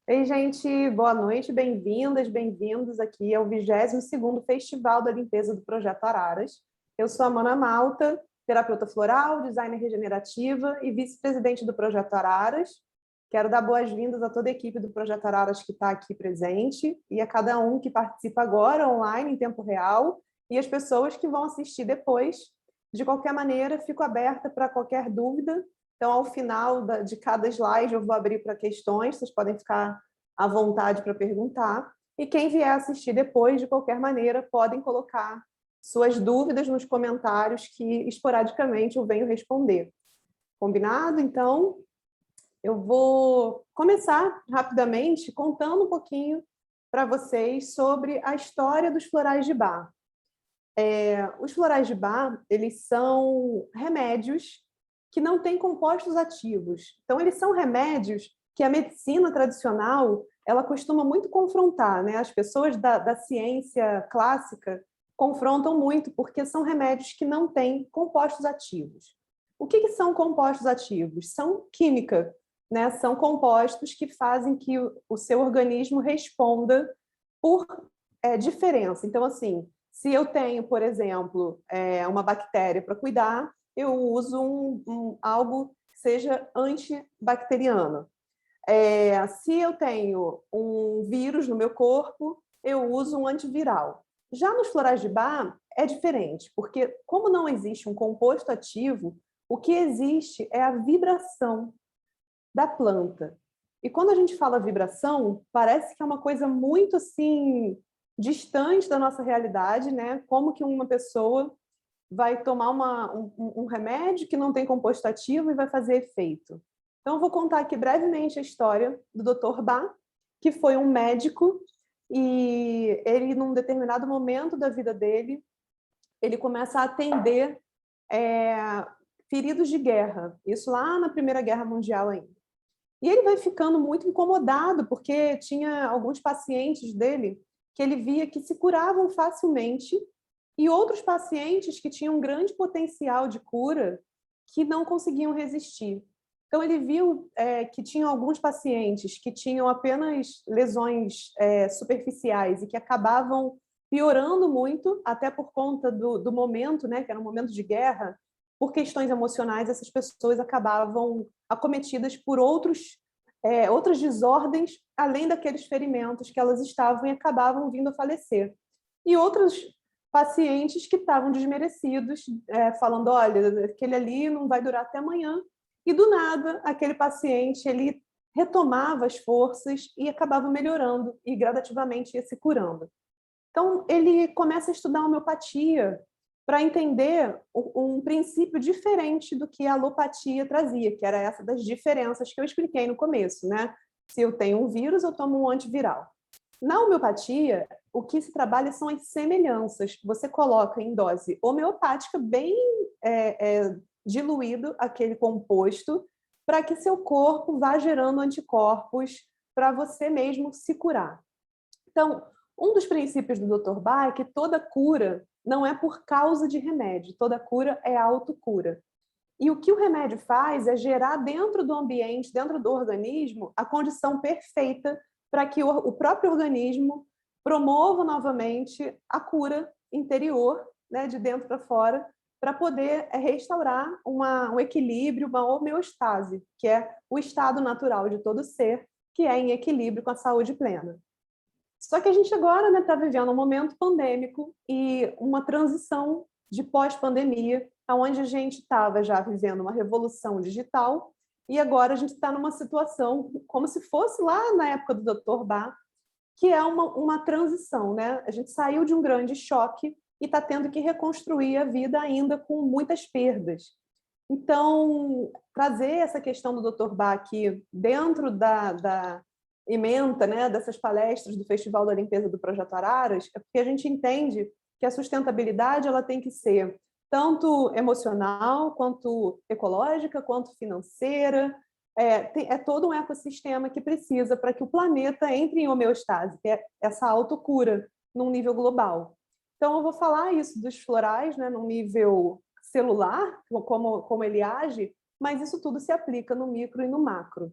Ei, gente, boa noite, bem-vindas, bem-vindos aqui ao 22º Festival da Limpeza do Projeto Araras. Eu sou a Mana Malta, terapeuta floral, designer regenerativa e vice-presidente do Projeto Araras. Quero dar boas-vindas a toda a equipe do Projeto Araras que está aqui presente e a cada um que participa agora, online, em tempo real, e as pessoas que vão assistir depois. De qualquer maneira, fico aberta para qualquer dúvida. Então, ao final de cada slide, eu vou abrir para questões, vocês podem ficar à vontade para perguntar. E quem vier assistir depois, de qualquer maneira, podem colocar suas dúvidas nos comentários que, esporadicamente, eu venho responder. Combinado? Então, eu vou começar rapidamente contando um pouquinho para vocês sobre a história dos florais de Bach. Os florais de Bach, eles são remédios que não têm compostos ativos. Então, eles são remédios que a medicina tradicional ela costuma muito confrontar, né? As pessoas da ciência clássica confrontam muito, porque são remédios que não têm compostos ativos. O que são compostos ativos? São química, né? São compostos que fazem que o seu organismo responda por diferença. Então, assim, se eu tenho, por exemplo, uma bactéria para cuidar, eu uso algo que seja antibacteriano. Se eu tenho um vírus no meu corpo, eu uso um antiviral. Já nos florais de Bach é diferente, porque como não existe um composto ativo, o que existe é a vibração da planta. E quando a gente fala vibração, parece que é uma coisa muito assim distante da nossa realidade, né? Como que uma pessoa vai tomar um remédio que não tem composto ativo e vai fazer efeito. Então, eu vou contar aqui brevemente a história do Dr. Bach, que foi um médico e ele, num determinado momento da vida dele, ele começa a atender feridos de guerra, isso lá na Primeira Guerra Mundial ainda. E ele vai ficando muito incomodado, porque tinha alguns pacientes dele que ele via que se curavam facilmente e outros pacientes que tinham um grande potencial de cura que não conseguiam resistir. Então, ele viu que tinham alguns pacientes que tinham apenas lesões superficiais e que acabavam piorando muito, até por conta do momento, né, que era um momento de guerra, por questões emocionais, essas pessoas acabavam acometidas por outras desordens, além daqueles ferimentos que elas estavam e acabavam vindo a falecer. E outros pacientes que estavam desmerecidos, falando, olha, aquele ali não vai durar até amanhã. E, do nada, aquele paciente ele retomava as forças e acabava melhorando e gradativamente ia se curando. Então, ele começa a estudar homeopatia para entender um princípio diferente do que a alopatia trazia, que era essa das diferenças que eu expliquei no começo, né? Se eu tenho um vírus, eu tomo um antiviral. Na homeopatia, o que se trabalha são as semelhanças. Você coloca em dose homeopática bem diluído aquele composto para que seu corpo vá gerando anticorpos para você mesmo se curar. Então, um dos princípios do Dr. Bach é que toda cura não é por causa de remédio, toda cura é autocura. E o que o remédio faz é gerar dentro do ambiente, dentro do organismo, a condição perfeita para que o próprio organismo promova novamente a cura interior, né, de dentro para fora, para poder restaurar um equilíbrio, uma homeostase, que é o estado natural de todo ser, que é em equilíbrio com a saúde plena. Só que a gente agora está vivendo um momento pandêmico e uma transição de pós-pandemia, onde a gente estava já vivendo uma revolução digital e agora a gente está numa situação como se fosse lá na época do Dr. Bach, que é uma transição, né? A gente saiu de um grande choque e está tendo que reconstruir a vida ainda com muitas perdas. Então, trazer essa questão do Dr. Bach aqui dentro da ementa, né, dessas palestras do Festival da Limpeza do Projeto Araras, é porque a gente entende que a sustentabilidade ela tem que ser tanto emocional, quanto ecológica, quanto financeira. É todo um ecossistema que precisa para que o planeta entre em homeostase, que é essa autocura num nível global. Então, eu vou falar isso dos florais, né, num nível celular, como ele age, mas isso tudo se aplica no micro e no macro.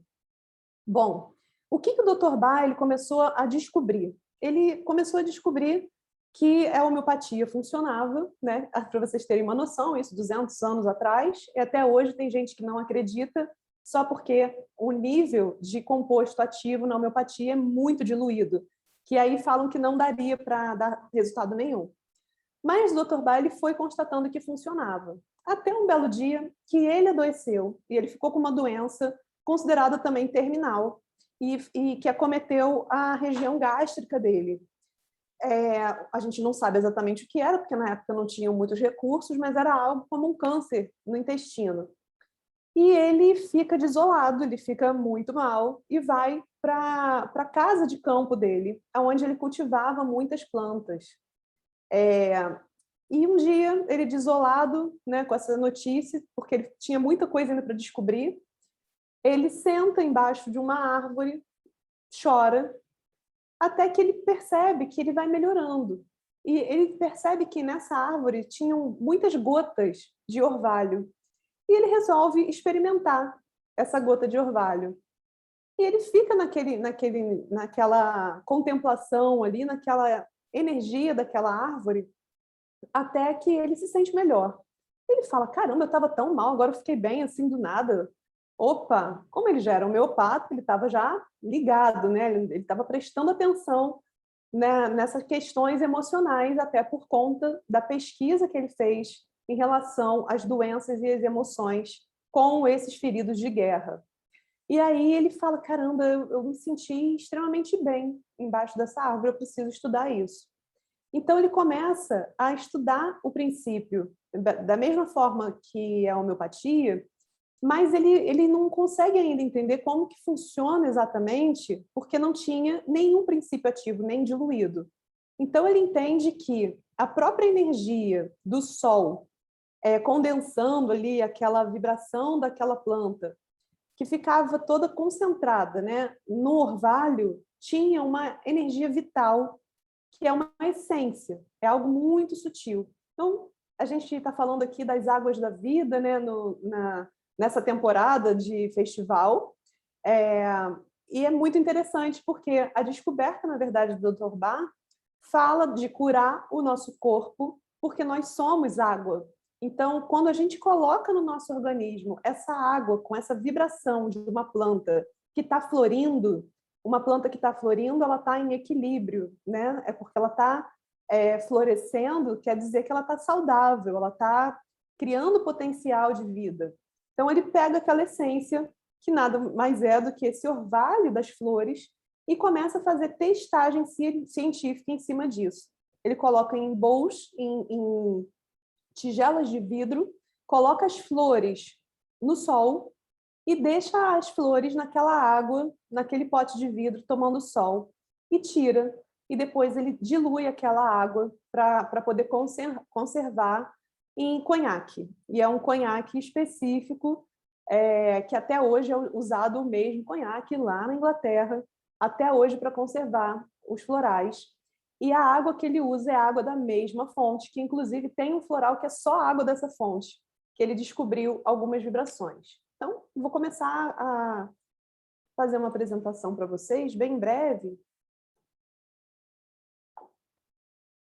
Bom, O que o Dr. Bailey começou a descobrir? Ele começou a descobrir que a homeopatia funcionava, né? Para vocês terem uma noção, isso 200 anos atrás, e até hoje tem gente que não acredita, só porque o nível de composto ativo na homeopatia é muito diluído, que aí falam que não daria para dar resultado nenhum. Mas o Dr. Bailey foi constatando que funcionava. Até um belo dia que ele adoeceu e ele ficou com uma doença considerada também terminal e que acometeu a região gástrica dele. A gente não sabe exatamente o que era, porque na época não tinham muitos recursos, mas era algo como um câncer no intestino. E ele fica desolado, ele fica muito mal e vai para a casa de campo dele, onde ele cultivava muitas plantas. E um dia, ele desolado, né, com essa notícia, porque ele tinha muita coisa ainda para descobrir, ele senta embaixo de uma árvore, chora, até que ele percebe que ele vai melhorando. E ele percebe que nessa árvore tinham muitas gotas de orvalho. E ele resolve experimentar essa gota de orvalho. E ele fica naquela contemplação ali, naquela energia daquela árvore, até que ele se sente melhor. Ele fala, caramba, eu estava tão mal, agora eu fiquei bem assim do nada. Opa, como ele já era homeopata, ele estava já ligado, né? Ele estava prestando atenção, né, nessas questões emocionais, até por conta da pesquisa que ele fez em relação às doenças e às emoções com esses feridos de guerra. E aí ele fala, caramba, eu me senti extremamente bem embaixo dessa árvore, eu preciso estudar isso. Então ele começa a estudar o princípio, da mesma forma que a homeopatia, mas ele não consegue ainda entender como que funciona exatamente, porque não tinha nenhum princípio ativo, nem diluído. Então ele entende que a própria energia do sol, condensando ali aquela vibração daquela planta, que ficava toda concentrada, né, no orvalho, tinha uma energia vital, que é uma essência, é algo muito sutil. Então, a gente está falando aqui das águas da vida, né, nessa temporada de festival, e é muito interessante porque a descoberta, na verdade, do Dr. Bach fala de curar o nosso corpo, porque nós somos água. Então, quando a gente coloca no nosso organismo essa água com essa vibração de uma planta que está florindo, uma planta que está florindo, ela está em equilíbrio, né? É porque ela está florescendo, quer dizer que ela está saudável, ela está criando potencial de vida. Então, ele pega aquela essência, que nada mais é do que esse orvalho das flores, e começa a fazer testagem científica em cima disso. Ele coloca em bowls, em tigelas de vidro, coloca as flores no sol e deixa as flores naquela água, naquele pote de vidro, tomando sol, e tira. E depois ele dilui aquela água para poder conservar em conhaque. E é um conhaque específico, que até hoje é usado o mesmo conhaque lá na Inglaterra, até hoje para conservar os florais. E a água que ele usa é a água da mesma fonte, que inclusive tem um floral que é só a água dessa fonte, que ele descobriu algumas vibrações. Então, vou começar a fazer uma apresentação para vocês, bem breve.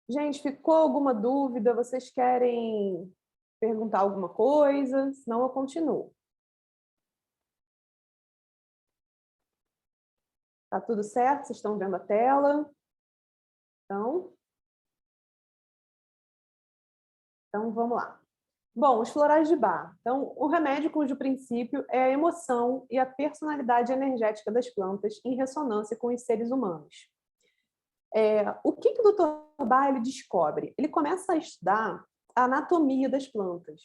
Gente, ficou alguma dúvida? Vocês querem perguntar alguma coisa? Senão eu continuo. Tá tudo certo? Vocês estão vendo a tela? Então vamos lá. Bom, os florais de Bach. Então, o remédio cujo princípio é a emoção e a personalidade energética das plantas em ressonância com os seres humanos. O que o Dr. Bach ele descobre? Ele começa a estudar a anatomia das plantas.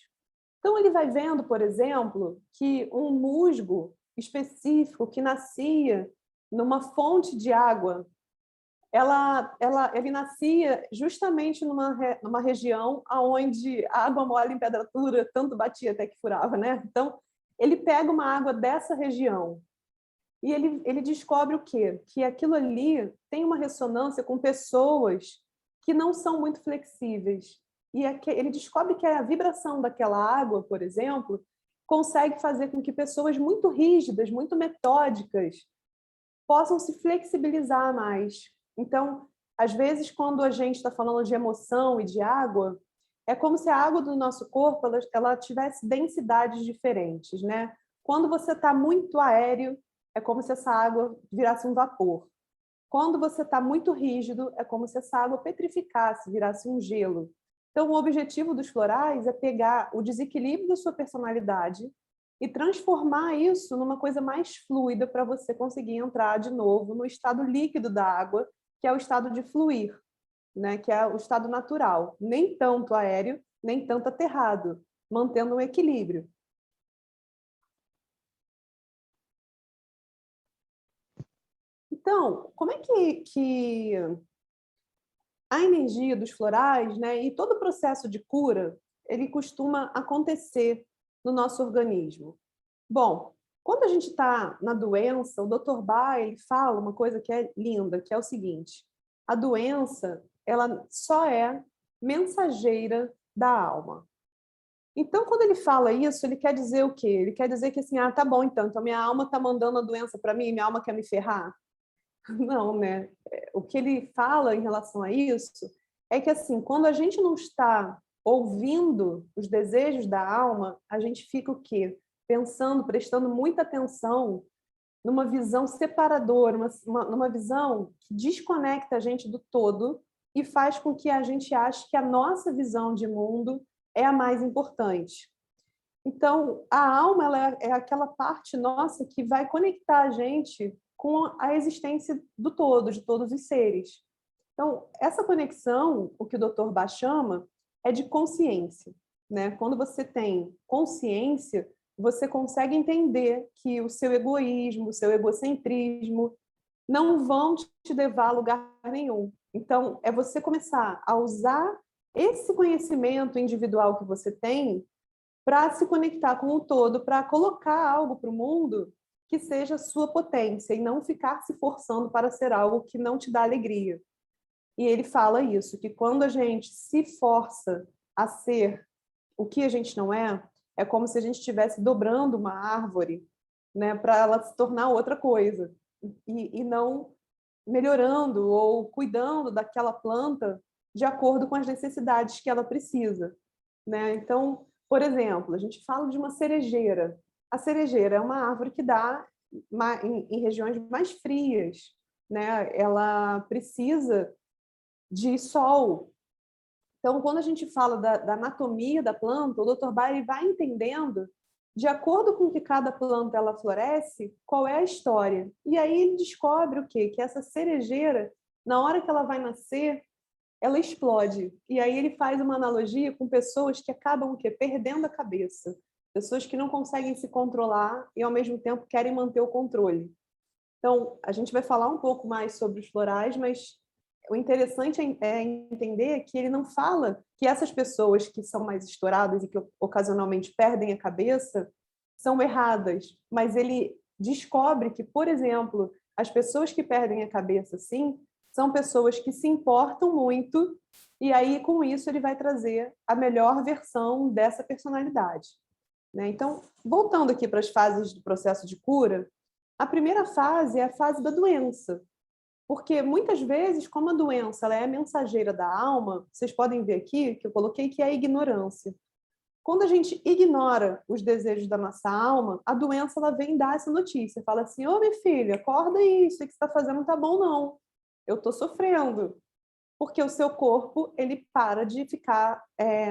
Então, ele vai vendo, por exemplo, que um musgo específico que nascia numa fonte de água, ele nascia justamente numa região onde a água mole em pedra dura tanto batia até que furava, né? Então, ele pega uma água dessa região e ele descobre o quê? Que aquilo ali tem uma ressonância com pessoas que não são muito flexíveis. E ele descobre que a vibração daquela água, por exemplo, consegue fazer com que pessoas muito rígidas, muito metódicas, possam se flexibilizar mais. Então, às vezes, quando a gente está falando de emoção e de água, é como se a água do nosso corpo ela tivesse densidades diferentes, né? Quando você está muito aéreo, é como se essa água virasse um vapor. Quando você está muito rígido, é como se essa água petrificasse, virasse um gelo. Então, o objetivo dos florais é pegar o desequilíbrio da sua personalidade e transformar isso numa coisa mais fluida para você conseguir entrar de novo no estado líquido da água, que é o estado de fluir, né? Que é o estado natural, nem tanto aéreo, nem tanto aterrado, mantendo um equilíbrio. Então, como é que a energia dos florais, né, e todo o processo de cura, ele costuma acontecer no nosso organismo? Bom, quando a gente está na doença, o Dr. Bailey fala uma coisa que é linda, que é o seguinte: a doença, ela só é mensageira da alma. Então, quando ele fala isso, ele quer dizer o quê? Ele quer dizer que assim, tá bom, então minha alma está mandando a doença para mim, minha alma quer me ferrar? Não, né? O que ele fala em relação a isso é que, assim, quando a gente não está ouvindo os desejos da alma, a gente fica o quê? Pensando, prestando muita atenção numa visão separadora, numa visão que desconecta a gente do todo e faz com que a gente ache que a nossa visão de mundo é a mais importante. Então, a alma ela é aquela parte nossa que vai conectar a gente com a existência do todo, de todos os seres. Então, essa conexão, o que o Dr. Bach chama, é de consciência, né? Quando você tem consciência, você consegue entender que o seu egoísmo, o seu egocentrismo não vão te levar a lugar nenhum. Então, é você começar a usar esse conhecimento individual que você tem para se conectar com o todo, para colocar algo para o mundo que seja sua potência e não ficar se forçando para ser algo que não te dá alegria. E ele fala isso, que quando a gente se força a ser o que a gente não é, é como se a gente estivesse dobrando uma árvore, né, para ela se tornar outra coisa, e não melhorando ou cuidando daquela planta de acordo com as necessidades que ela precisa, né? Então, por exemplo, a gente fala de uma cerejeira. A cerejeira é uma árvore que dá em regiões mais frias, né? Ela precisa de sol. Então, quando a gente fala da anatomia da planta, o Dr. Bailey vai entendendo, de acordo com que cada planta ela floresce, qual é a história. E aí ele descobre o quê? Que essa cerejeira, na hora que ela vai nascer, ela explode. E aí ele faz uma analogia com pessoas que acabam o quê? Perdendo a cabeça. Pessoas que não conseguem se controlar e, ao mesmo tempo, querem manter o controle. Então, a gente vai falar um pouco mais sobre os florais, mas o interessante é entender que ele não fala que essas pessoas que são mais estouradas e que ocasionalmente perdem a cabeça são erradas, mas ele descobre que, por exemplo, as pessoas que perdem a cabeça, sim, são pessoas que se importam muito e aí, com isso, ele vai trazer a melhor versão dessa personalidade, né? Então, voltando aqui para as fases do processo de cura, a primeira fase é a fase da doença, porque muitas vezes, como a doença ela é mensageira da alma, vocês podem ver aqui que eu coloquei que é a ignorância. Quando a gente ignora os desejos da nossa alma, a doença ela vem dar essa notícia, fala assim: ô minha filha, acorda aí, isso que você está fazendo não está bom não, eu estou sofrendo. Porque o seu corpo ele para de ficar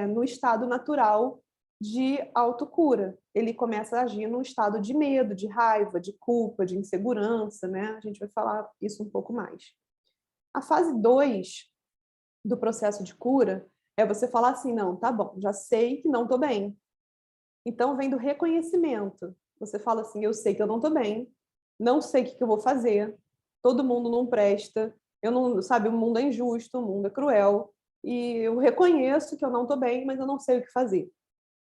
no estado natural de autocura. Ele começa a agir num estado de medo, de raiva, de culpa, de insegurança, né? A gente vai falar isso um pouco mais. A fase 2 do processo de cura é você falar assim: não, tá bom, já sei que não estou bem. Então vem do reconhecimento. Você fala assim: eu sei que eu não estou bem, não sei o que eu vou fazer, todo mundo não presta, eu não, sabe, o mundo é injusto, o mundo é cruel, e eu reconheço que eu não estou bem, mas eu não sei o que fazer.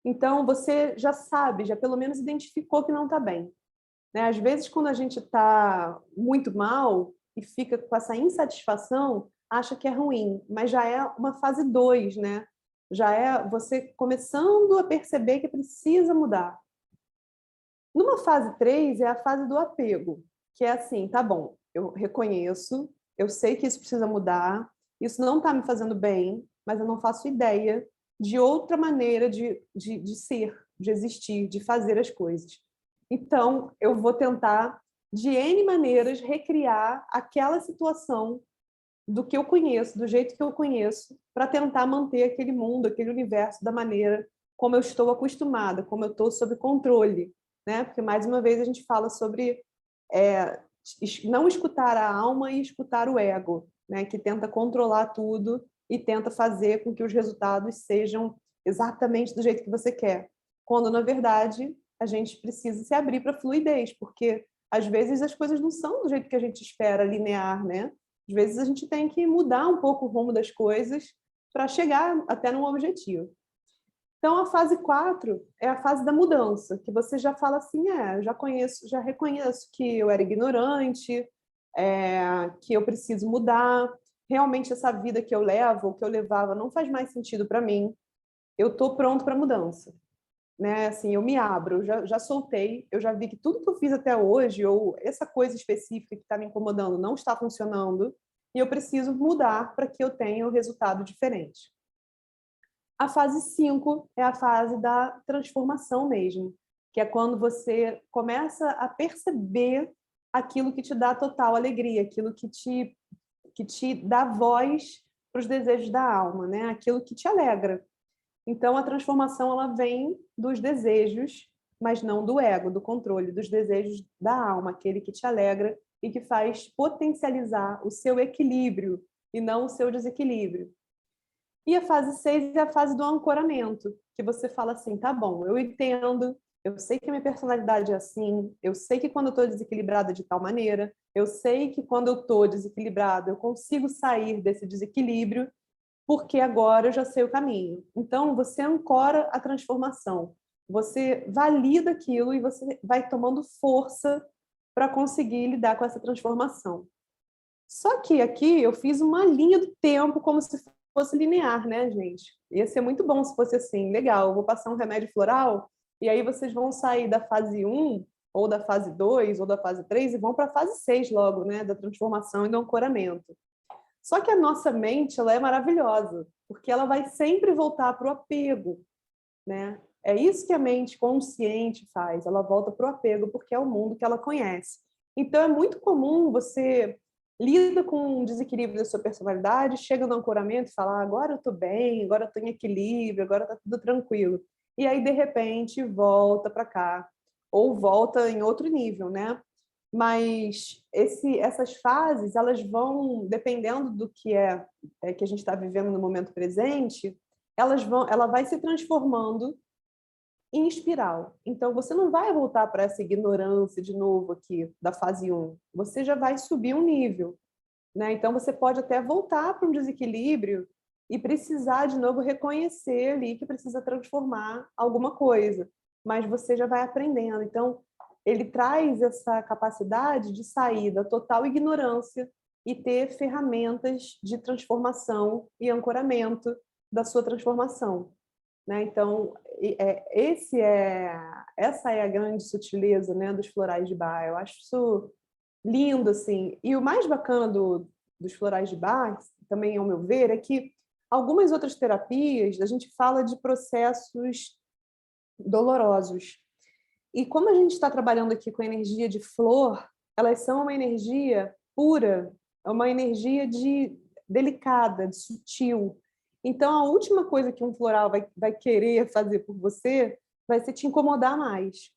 Então você já sabe, já pelo menos identificou que não está bem, né? Às vezes, quando a gente está muito mal e fica com essa insatisfação, acha que é ruim, mas já é uma fase 2, né? Já é você começando a perceber que precisa mudar. Numa fase 3 é a fase do apego. que é assim, tá bom, eu reconheço, eu sei que isso precisa mudar, isso não está me fazendo bem, mas eu não faço ideia de outra maneira de ser, de existir, de fazer as coisas. Então, eu vou tentar, de N maneiras, recriar aquela situação do que eu conheço, do jeito que eu conheço, para tentar manter aquele mundo, aquele universo da maneira como eu estou acostumada, como eu estou sob controle, né? Porque, mais uma vez, a gente fala sobre não escutar a alma e escutar o ego, né? Que tenta controlar tudo e tenta fazer com que os resultados sejam exatamente do jeito que você quer. Quando, na verdade, a gente precisa se abrir para a fluidez, porque, às vezes, as coisas não são do jeito que a gente espera, linear, né? Às vezes, a gente tem que mudar um pouco o rumo das coisas para chegar até num objetivo. Então, a fase 4 é a fase da mudança, que você já fala assim, eu já conheço, já reconheço que eu era ignorante, que eu preciso mudar, realmente essa vida que eu levo, que eu levava, não faz mais sentido para mim, eu estou pronto para mudança. Né? Assim, eu me abro, já soltei, eu já vi que tudo que eu fiz até hoje, ou essa coisa específica que está me incomodando, não está funcionando, e eu preciso mudar para que eu tenha um resultado diferente. A fase 5 é a fase da transformação mesmo, que é quando você começa a perceber aquilo que te dá total alegria, aquilo que te dá voz para os desejos da alma, né? Aquilo que te alegra. Então, a transformação ela vem dos desejos, mas não do ego, do controle, dos desejos da alma, aquele que te alegra e que faz potencializar o seu equilíbrio e não o seu desequilíbrio. E a fase 6 é a fase do ancoramento, que você fala assim, tá bom, eu entendo, eu sei que a minha personalidade é assim, eu sei que quando eu estou desequilibrada de tal maneira, eu sei que quando eu estou desequilibrada eu consigo sair desse desequilíbrio, porque agora eu já sei o caminho. Então, você ancora a transformação, você valida aquilo e você vai tomando força para conseguir lidar com essa transformação. Só que aqui eu fiz uma linha do tempo como se fosse linear, né, gente? Ia ser muito bom se fosse assim, legal, eu vou passar um remédio floral e aí vocês vão sair da fase 1 ou da fase 2 ou da fase 3 e vão para a fase 6 logo, né, da transformação e do ancoramento. Só que a nossa mente, ela é maravilhosa, porque ela vai sempre voltar para o apego, né? É isso que a mente consciente faz, ela volta para o apego porque é o mundo que ela conhece. Então é muito comum você lida com um desequilíbrio da sua personalidade, chega no ancoramento e fala, agora eu estou bem, agora eu estou em equilíbrio, agora está tudo tranquilo. E aí, de repente, volta para cá, ou volta em outro nível, né? Mas essas fases, elas vão, dependendo do que que a gente está vivendo no momento presente, ela vai se transformando em espiral. Então, você não vai voltar para essa ignorância de novo aqui, da fase 1. Você já vai subir um nível, né? Então, você pode até voltar para um desequilíbrio e precisar de novo reconhecer ali que precisa transformar alguma coisa. Mas você já vai aprendendo. Então, ele traz essa capacidade de sair da total ignorância e ter ferramentas de transformação e ancoramento da sua transformação, né? Então, essa é a grande sutileza, né, dos florais de Bach. Eu acho isso lindo, assim. E o mais bacana dos florais de Bach, também ao meu ver, é que algumas outras terapias a gente fala de processos dolorosos. E como a gente está trabalhando aqui com energia de flor, elas são uma energia pura, é uma energia delicada, de sutil. Então, a última coisa que um floral vai querer fazer por você vai ser te incomodar mais.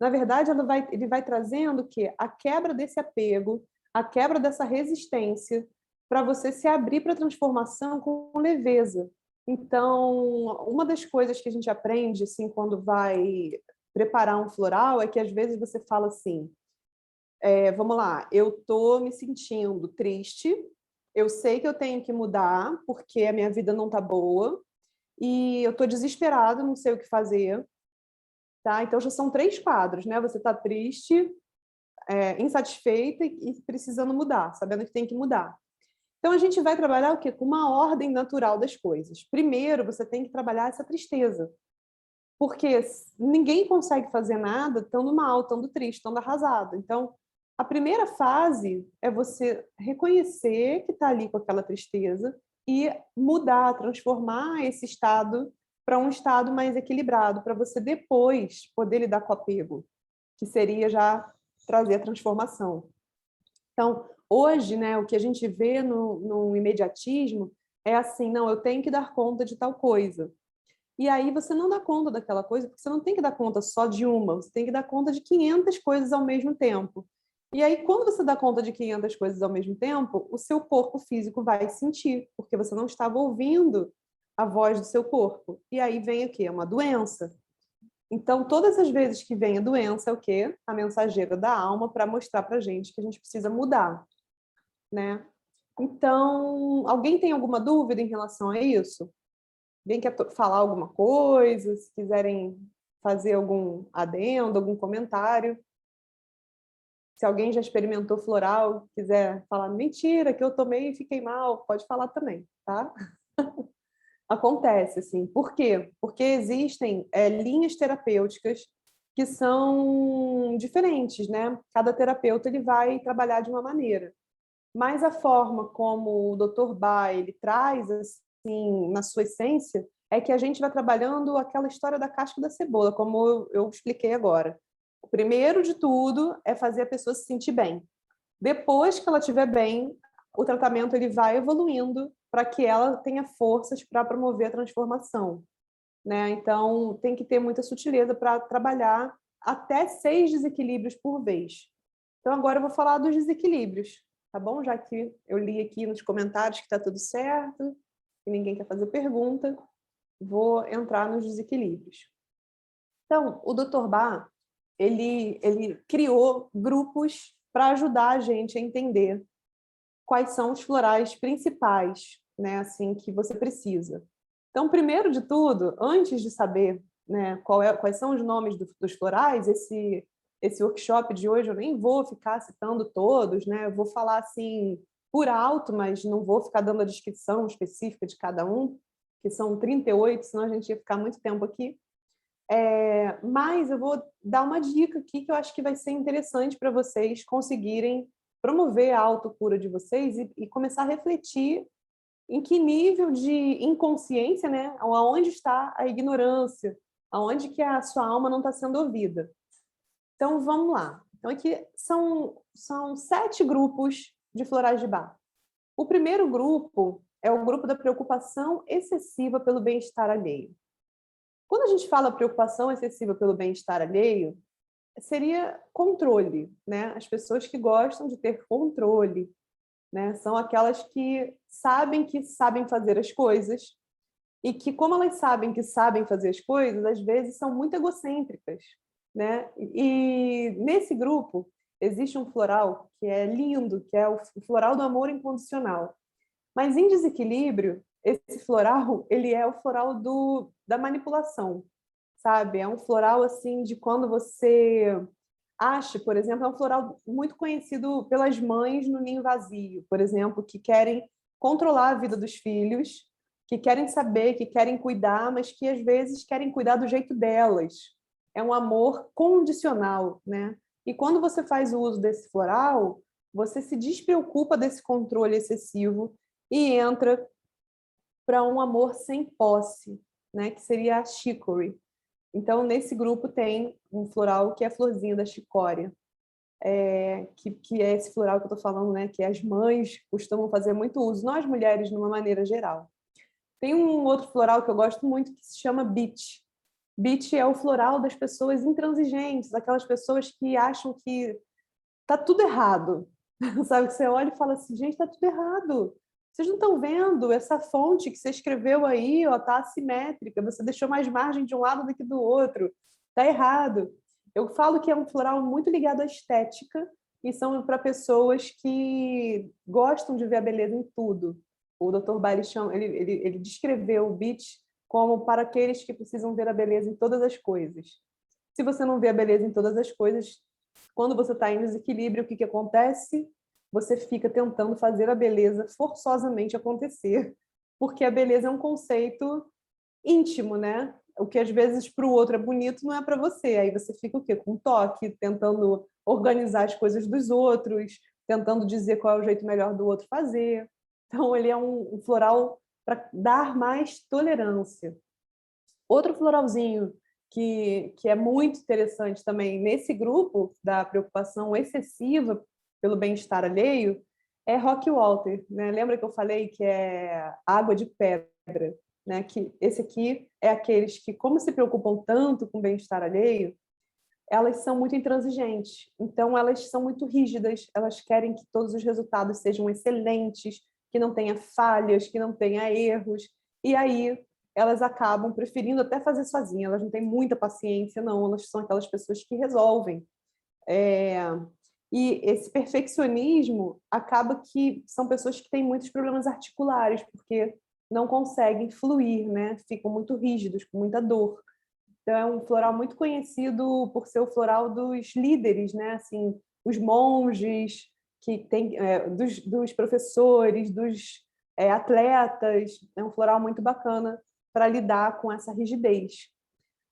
Na verdade, ele vai trazendo o quê? A quebra desse apego, a quebra dessa resistência, para você se abrir para a transformação com leveza. Então, uma das coisas que a gente aprende assim, quando vai preparar um floral é que às vezes você fala assim, vamos lá, eu estou me sentindo triste, eu sei que eu tenho que mudar porque a minha vida não está boa e eu estou desesperado, não sei o que fazer. Tá? Então já são 3 quadros, né? Você está triste, insatisfeita e precisando mudar, sabendo que tem que mudar. Então a gente vai trabalhar o quê? Com uma ordem natural das coisas. Primeiro, você tem que trabalhar essa tristeza. Porque ninguém consegue fazer nada estando mal, estando triste, estando arrasado. Então, A primeira fase é você reconhecer que está ali com aquela tristeza e mudar, transformar esse estado para um estado mais equilibrado, para você depois poder lidar com o apego, que seria já trazer a transformação. Então, hoje, né, o que a gente vê no imediatismo é assim, não, eu tenho que dar conta de tal coisa. E aí você não dá conta daquela coisa, porque você não tem que dar conta só de uma, você tem que dar conta de 500 coisas ao mesmo tempo. E aí, quando você dá conta de 500 coisas ao mesmo tempo, o seu corpo físico vai sentir, porque você não estava ouvindo a voz do seu corpo. E aí vem o quê? É uma doença. Então, todas as vezes que vem a doença, é o quê? A mensageira da alma para mostrar para a gente que a gente precisa mudar, né? Então, alguém tem alguma dúvida em relação a isso? Alguém quer falar alguma coisa? Se quiserem fazer algum adendo, algum comentário? Se alguém já experimentou floral, quiser falar mentira, que eu tomei e fiquei mal, pode falar também, tá? Acontece, assim. Por quê? Porque existem linhas terapêuticas que são diferentes, né? Cada terapeuta ele vai trabalhar de uma maneira. Mas a forma como o Dr. Bá ele traz, assim, na sua essência, é que a gente vai trabalhando aquela história da casca da cebola, como eu expliquei agora. O primeiro de tudo é fazer a pessoa se sentir bem. Depois que ela estiver bem, o tratamento ele vai evoluindo para que ela tenha forças para promover a transformação, né? Então, tem que ter muita sutileza para trabalhar até 6 desequilíbrios por vez. Então, agora eu vou falar dos desequilíbrios, tá bom? Já que eu li aqui nos comentários que está tudo certo, e ninguém quer fazer pergunta, vou entrar nos desequilíbrios. Então, o Dr. Bá, ele criou grupos para ajudar a gente a entender quais são os florais principais, né, assim, que você precisa. Então, primeiro de tudo, antes de saber, né, quais são os nomes dos florais, esse workshop de hoje eu nem vou ficar citando todos, né? Eu vou falar assim por alto, mas não vou ficar dando a descrição específica de cada um, que são 38, senão a gente ia ficar muito tempo aqui. Mas eu vou dar uma dica aqui que eu acho que vai ser interessante para vocês conseguirem promover a autocura de vocês e começar a refletir em que nível de inconsciência, né, aonde está a ignorância, aonde que a sua alma não está sendo ouvida. Então, vamos lá. Então, aqui são 7 grupos de florais de Bach. O primeiro grupo é o grupo da preocupação excessiva pelo bem-estar alheio. Quando a gente fala preocupação excessiva pelo bem-estar alheio, seria controle, né? As pessoas que gostam de ter controle, né? São aquelas que sabem fazer as coisas e que, como elas sabem que sabem fazer as coisas, às vezes são muito egocêntricas, né? E nesse grupo existe um floral que é lindo, que é o floral do amor incondicional. Mas em desequilíbrio, esse floral, ele é o floral da manipulação, sabe? É um floral assim de quando você acha, por exemplo, é um floral muito conhecido pelas mães no ninho vazio, por exemplo, que querem controlar a vida dos filhos, que querem saber, que querem cuidar, mas que às vezes querem cuidar do jeito delas. É um amor condicional, né? E quando você faz o uso desse floral, você se despreocupa desse controle excessivo e entra para um amor sem posse, né? Que seria a chicory. Então, nesse grupo tem um floral que é a florzinha da chicória, que é esse floral que eu estou falando, né? Que as mães costumam fazer muito uso, nós mulheres, de uma maneira geral. Tem um outro floral que eu gosto muito que se chama beach. Beach é o floral das pessoas intransigentes, aquelas pessoas que acham que tá tudo errado. Sabe, que você olha e fala assim, gente, tá tudo errado. Vocês não estão vendo? Essa fonte que você escreveu aí, ó, tá assimétrica, você deixou mais margem de um lado do que do outro. Tá errado. Eu falo que é um floral muito ligado à estética e são para pessoas que gostam de ver a beleza em tudo. O Dr. Bailey ele descreveu o beach como para aqueles que precisam ver a beleza em todas as coisas. Se você não vê a beleza em todas as coisas, quando você está em desequilíbrio, o que acontece? Você fica tentando fazer a beleza forçosamente acontecer, porque a beleza é um conceito íntimo, né? o que às vezes para o outro é bonito não é para você. Aí você fica o quê? Com toque, tentando organizar as coisas dos outros, tentando dizer qual é o jeito melhor do outro fazer. Então, ele é um floral para dar mais tolerância. Outro floralzinho que é muito interessante também nesse grupo da preocupação excessiva pelo bem-estar alheio é Rock Water, né? Lembra que eu falei que é água de pedra, né? Que esse aqui é aqueles que, como se preocupam tanto com o bem-estar alheio, elas são muito intransigentes. Então, elas são muito rígidas, elas querem que todos os resultados sejam excelentes, que não tenha falhas, que não tenha erros. E aí, elas acabam preferindo até fazer sozinhas, elas não têm muita paciência, não, elas são aquelas pessoas que resolvem. E esse perfeccionismo acaba que são pessoas que têm muitos problemas articulares, porque não conseguem fluir, né? Ficam muito rígidos, com muita dor. Então, é um floral muito conhecido por ser o floral dos líderes, né? Assim, os monges, que tem, dos professores, dos atletas. É um floral muito bacana para lidar com essa rigidez.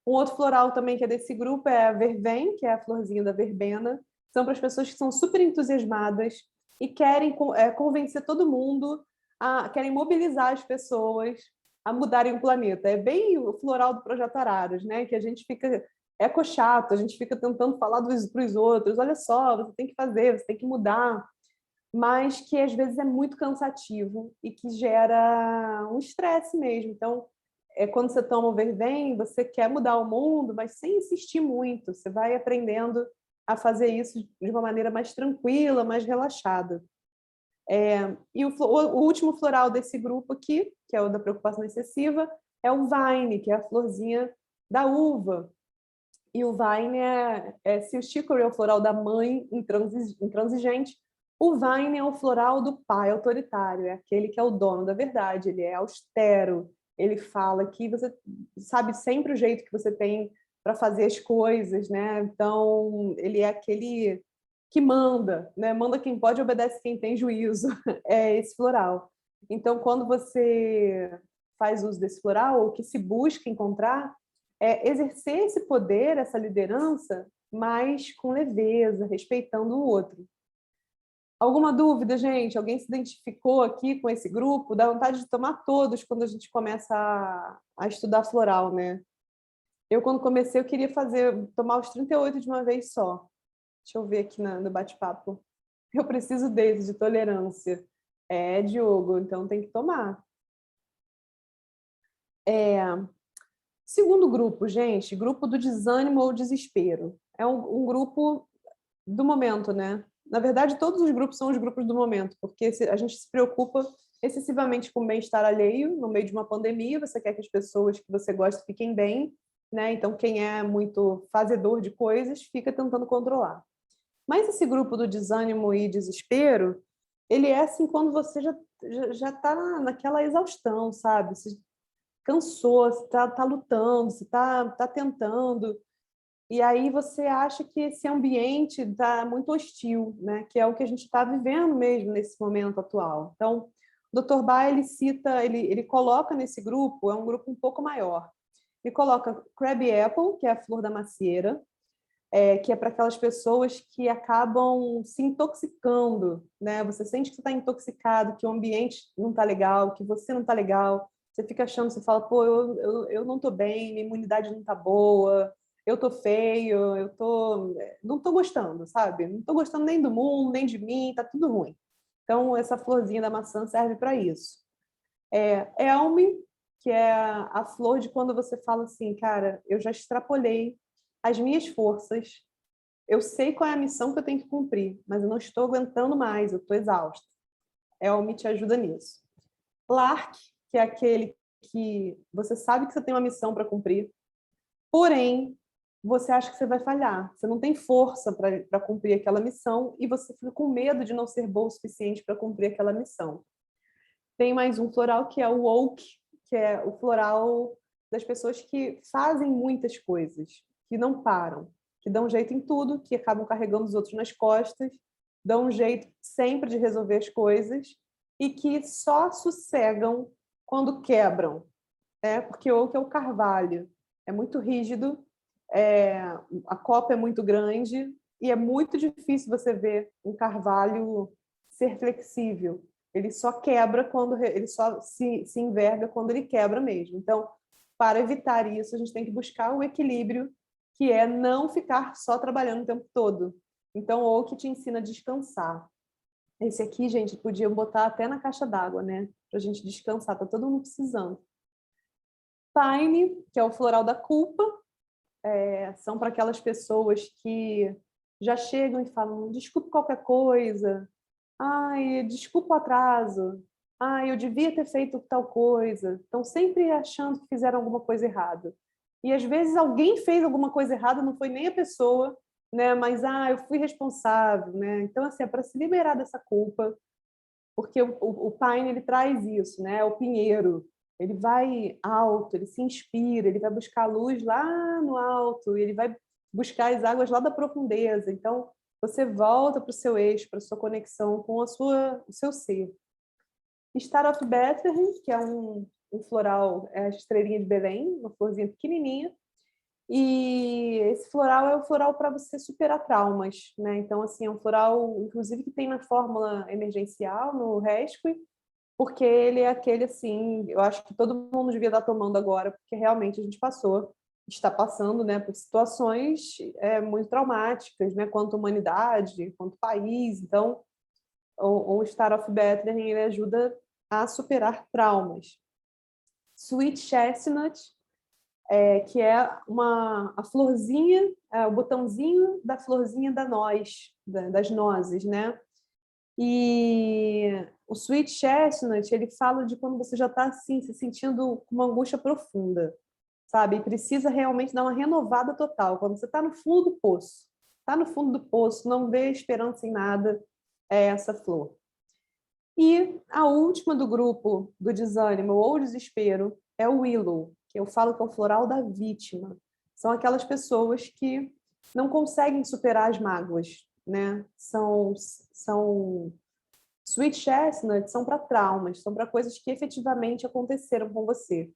Um outro floral também que é desse grupo é a vervém, que é a florzinha da verbena. São para as pessoas que são super entusiasmadas e querem convencer todo mundo, querem mobilizar as pessoas a mudarem o planeta. É bem o floral do Projeto Araras, né? Que a gente fica eco-chato, a gente fica tentando falar para os outros, olha só, você tem que fazer, você tem que mudar, mas que às vezes é muito cansativo e que gera um estresse mesmo. Então, quando você toma o vervém, você quer mudar o mundo, mas sem insistir muito. Você vai aprendendo a fazer isso de uma maneira mais tranquila, mais relaxada. E o último floral desse grupo aqui, que é o da preocupação excessiva, é o Vine, que é a florzinha da uva. E o Vine se o chicory é o floral da mãe intransigente, o Vine é o floral do pai autoritário, é aquele que é o dono da verdade, ele é austero, ele fala que você sabe sempre o jeito que você tem para fazer as coisas, né? Então, ele é aquele que manda, né? Manda quem pode, obedece quem tem juízo. É esse floral. Então, quando você faz uso desse floral, o que se busca encontrar é exercer esse poder, essa liderança, mas com leveza, respeitando o outro. Alguma dúvida, gente? Alguém se identificou aqui com esse grupo? Dá vontade de tomar todos quando a gente começa a estudar floral, né? Eu, quando comecei, eu queria tomar os 38 de uma vez só. Deixa eu ver aqui no bate-papo. Eu preciso desse, de tolerância. Diogo, então tem que tomar. Segundo grupo, gente, grupo do desânimo ou desespero. É um grupo do momento, né? Na verdade, todos os grupos são os grupos do momento, porque a gente se preocupa excessivamente com o bem-estar alheio no meio de uma pandemia, você quer que as pessoas que você gosta fiquem bem, né? Então, quem é muito fazedor de coisas fica tentando controlar. Mas esse grupo do desânimo e desespero, ele é assim quando você já está naquela exaustão, sabe? Você cansou, você está lutando, você está tentando, e aí você acha que esse ambiente está muito hostil, né? Que é o que a gente está vivendo mesmo nesse momento atual. Então, o Dr. Bá, ele cita, ele coloca nesse grupo, é um grupo um pouco maior, ele coloca Crabby Apple, que é a flor da macieira, que é para aquelas pessoas que acabam se intoxicando, né? Você sente que você está intoxicado, que o ambiente não está legal, que você não está legal, você fica achando, você fala, pô, eu não estou bem, minha imunidade não está boa, eu estou feio, não estou gostando, sabe? Não estou gostando nem do mundo, nem de mim, está tudo ruim. Então, essa florzinha da maçã serve para isso. Elme, que é a flor de quando você fala assim, cara, eu já extrapolei as minhas forças, eu sei qual é a missão que eu tenho que cumprir, mas eu não estou aguentando mais, eu estou exausta. Elme te ajuda nisso. Lark, que é aquele que você sabe que você tem uma missão para cumprir, porém, você acha que você vai falhar, você não tem força para cumprir aquela missão e você fica com medo de não ser bom o suficiente para cumprir aquela missão. Tem mais um floral que é o Oak, que é o floral das pessoas que fazem muitas coisas, que não param, que dão jeito em tudo, que acabam carregando os outros nas costas, dão um jeito sempre de resolver as coisas e que só sossegam quando quebram, porque o Oak é o carvalho. é muito rígido, a copa é muito grande e é muito difícil você ver um carvalho ser flexível. Ele só quebra quando ele só se enverga quando ele quebra mesmo. Então, para evitar isso, a gente tem que buscar o equilíbrio, que é não ficar só trabalhando o tempo todo. Então, o oak te ensina a descansar. Esse aqui, gente, podiam botar até na caixa d'água, né? Para a gente descansar, tá todo mundo precisando. Pine, que é o floral da culpa, são para aquelas pessoas que já chegam e falam, desculpe qualquer coisa, ai, desculpa o atraso, ai, eu devia ter feito tal coisa. Estão sempre achando que fizeram alguma coisa errada. E às vezes alguém fez alguma coisa errada, não foi nem a pessoa, né? Mas eu fui responsável, né? Então assim, é para se liberar dessa culpa, porque o Pine ele traz isso, né? O pinheiro, ele vai alto, ele se inspira, ele vai buscar a luz lá no alto, e ele vai buscar as águas lá da profundeza. Então, você volta para o seu eixo, para a sua conexão com o seu ser. Star of Bethlehem, que é um floral, é a estrelinha de Belém, uma florzinha pequenininha. E esse floral é o floral para você superar traumas, né? Então, assim, é um floral, inclusive, que tem na fórmula emergencial, no Rescue, porque ele é aquele, assim, eu acho que todo mundo devia estar tomando agora, porque realmente a gente está passando, né, por situações muito traumáticas, né, quanto humanidade, quanto país. Então, o Star of Bethlehem, ele ajuda a superar traumas. Sweet Chestnut, que é a florzinha, o botãozinho da florzinha da noz, das nozes, né? E o Sweet Chestnut, ele fala de quando você já está assim, se sentindo com uma angústia profunda, sabe? E precisa realmente dar uma renovada total. Quando você está no fundo do poço, não vê esperança em nada, é essa flor. E a última do grupo do desânimo ou desespero é o Willow, que eu falo que é o floral da vítima. São aquelas pessoas que não conseguem superar as mágoas, né? São Sweet Chestnut, são para traumas, são para coisas que efetivamente aconteceram com você.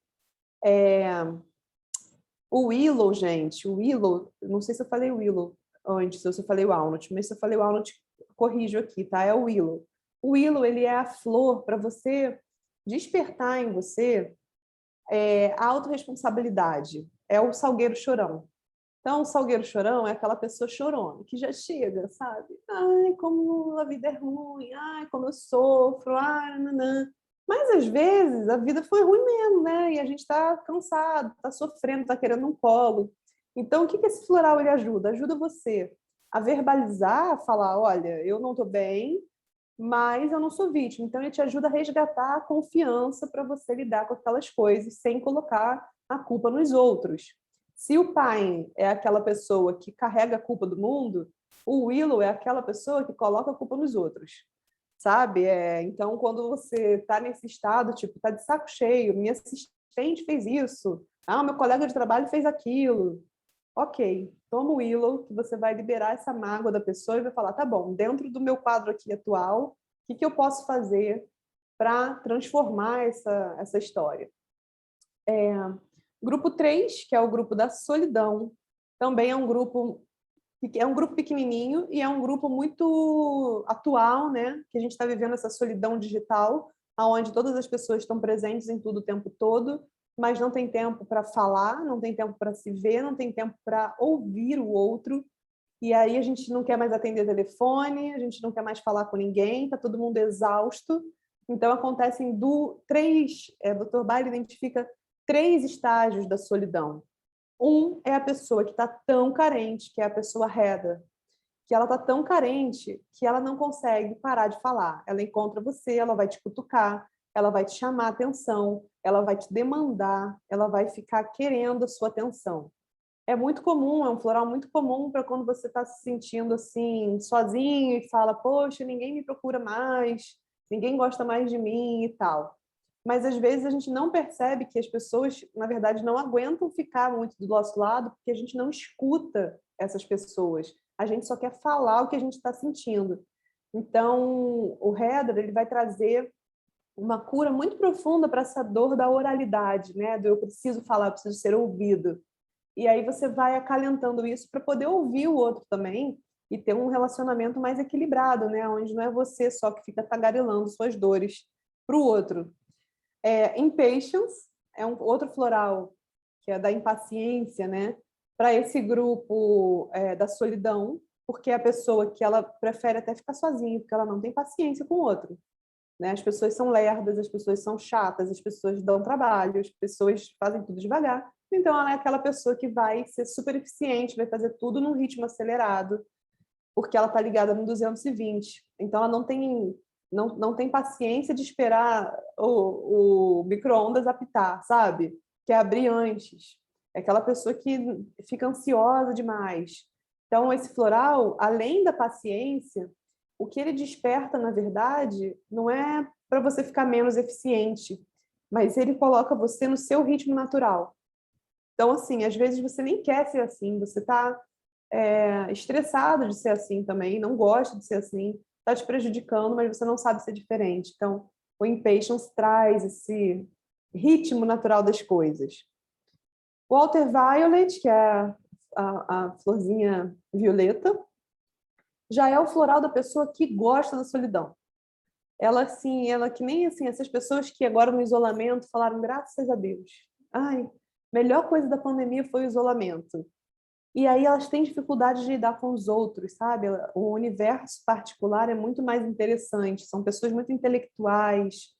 O Willow, gente, o Willow, não sei se eu falei Willow antes, ou se eu falei Walnut, mas se eu falei Walnut, corrijo aqui, tá? É o Willow. O Willow, ele é a flor para você despertar em você a autorresponsabilidade. É o salgueiro chorão. Então, o salgueiro chorão é aquela pessoa chorona, que já chega, sabe? Ai, como a vida é ruim, ai, como eu sofro, ai, nanã. Mas, às vezes, a vida foi ruim mesmo, né? E a gente está cansado, está sofrendo, está querendo um colo. Então, o que esse floral ele ajuda? Ajuda você a verbalizar, a falar, olha, eu não estou bem, mas eu não sou vítima. Então, ele te ajuda a resgatar a confiança para você lidar com aquelas coisas sem colocar a culpa nos outros. Se o pai é aquela pessoa que carrega a culpa do mundo, o Willow é aquela pessoa que coloca a culpa nos outros, sabe? Então, quando você está nesse estado, tipo, está de saco cheio, minha assistente fez isso, meu colega de trabalho fez aquilo. Ok, toma o Willow, que você vai liberar essa mágoa da pessoa e vai falar, tá bom, dentro do meu quadro aqui atual, o que eu posso fazer para transformar essa história? Grupo 3, que é o grupo da solidão, também é um grupo pequenininho e é um grupo muito atual, né? Que a gente está vivendo essa solidão digital, onde todas as pessoas estão presentes em tudo o tempo todo, mas não tem tempo para falar, não tem tempo para se ver, não tem tempo para ouvir o outro. E aí a gente não quer mais atender telefone, a gente não quer mais falar com ninguém, está todo mundo exausto. Então acontecem Dr. Bailey identifica 3 estágios da solidão. Um é a pessoa que está tão carente, que é a pessoa Heather, que ela está tão carente que ela não consegue parar de falar. Ela encontra você, ela vai te cutucar, ela vai te chamar a atenção, ela vai te demandar, ela vai ficar querendo a sua atenção. É muito comum, é um floral muito comum para quando você está se sentindo assim, sozinho e fala, poxa, ninguém me procura mais, ninguém gosta mais de mim e tal. Mas às vezes a gente não percebe que as pessoas, na verdade, não aguentam ficar muito do nosso lado porque a gente não escuta essas pessoas. A gente só quer falar o que a gente está sentindo. Então, o Heather, ele vai trazer uma cura muito profunda para essa dor da oralidade, né? Do eu preciso falar, eu preciso ser ouvido. E aí você vai acalentando isso para poder ouvir o outro também e ter um relacionamento mais equilibrado, né? Onde não é você só que fica tagarelando suas dores para o outro. Impatience é um outro floral que é da impaciência, né? Para esse grupo da solidão, porque é a pessoa que ela prefere até ficar sozinha, porque ela não tem paciência com o outro. Né? As pessoas são lerdas, as pessoas são chatas, as pessoas dão trabalho, as pessoas fazem tudo devagar. Então, ela é aquela pessoa que vai ser super eficiente, vai fazer tudo num ritmo acelerado, porque ela está ligada no 220. Então, ela não tem paciência de esperar o micro-ondas apitar, sabe? Que é abrir antes. É aquela pessoa que fica ansiosa demais. Então, esse floral, além da paciência, o que ele desperta, na verdade, não é para você ficar menos eficiente, mas ele coloca você no seu ritmo natural. Então, assim, às vezes você nem quer ser assim, você está estressado de ser assim também, não gosta de ser assim, está te prejudicando, mas você não sabe ser diferente. Então, o Impatience traz esse ritmo natural das coisas. O Walter Violet, que é a florzinha violeta, já é o floral da pessoa que gosta da solidão. Ela, assim, ela que nem assim, essas pessoas que agora no isolamento falaram graças a Deus. Ai, melhor coisa da pandemia foi o isolamento. E aí elas têm dificuldade de lidar com os outros, sabe? O universo particular é muito mais interessante. São pessoas muito intelectuais,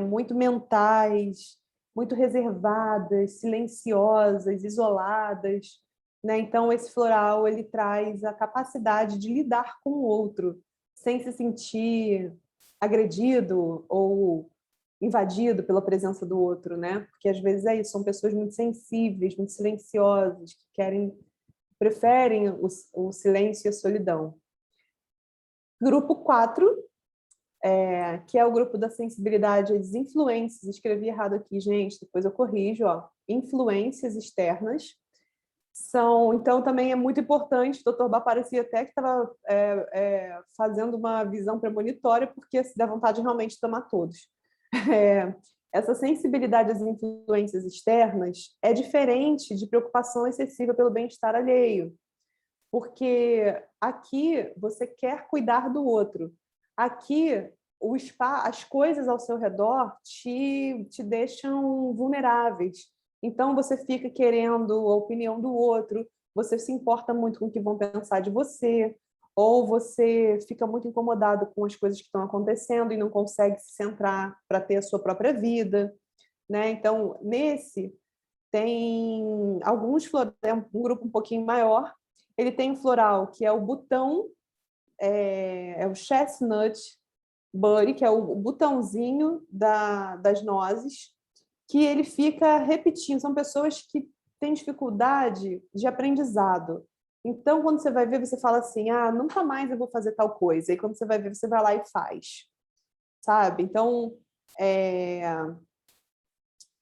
muito mentais, muito reservadas, silenciosas, isoladas, né? Então esse floral ele traz a capacidade de lidar com o outro sem se sentir agredido ou invadido pela presença do outro, né? Porque às vezes é isso, são pessoas muito sensíveis, muito silenciosas, que preferem o silêncio e a solidão. Grupo 4, que é o grupo da sensibilidade às influências, escrevi errado aqui, gente, depois eu corrijo, ó, influências externas. Então, também é muito importante, o Dr. Bá parecia até que estava fazendo uma visão premonitória, porque se dá vontade realmente de tomar todos. Essa sensibilidade às influências externas é diferente de preocupação excessiva pelo bem-estar alheio, porque aqui você quer cuidar do outro. Aqui, as coisas ao seu redor te deixam vulneráveis. Então, você fica querendo a opinião do outro, você se importa muito com o que vão pensar de você, ou você fica muito incomodado com as coisas que estão acontecendo e não consegue se centrar para ter a sua própria vida, né? Então, nesse tem um grupo um pouquinho maior. Ele tem um floral que é o botão, o chestnut berry, que é o botãozinho das nozes, que ele fica repetindo. São pessoas que têm dificuldade de aprendizado. Então, quando você vai ver, você fala assim, nunca mais eu vou fazer tal coisa. E quando você vai ver, você vai lá e faz. Sabe? Então,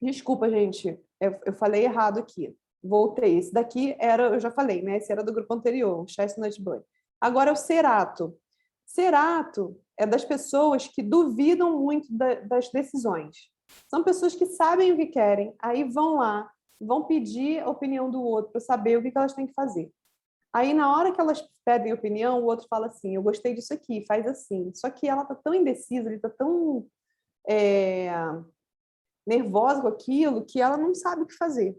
desculpa, gente, eu falei errado aqui. Voltei. Esse daqui eu já falei, né? Esse era do grupo anterior, o Chestnut Bunny. Agora é o cerato. Cerato é das pessoas que duvidam muito das decisões. São pessoas que sabem o que querem, aí vão lá, vão pedir a opinião do outro para saber o que elas têm que fazer. Aí, na hora que elas pedem opinião, o outro fala assim, eu gostei disso aqui, faz assim. Só que ela está tão indecisa, ele está tão nervosa com aquilo, que ela não sabe o que fazer.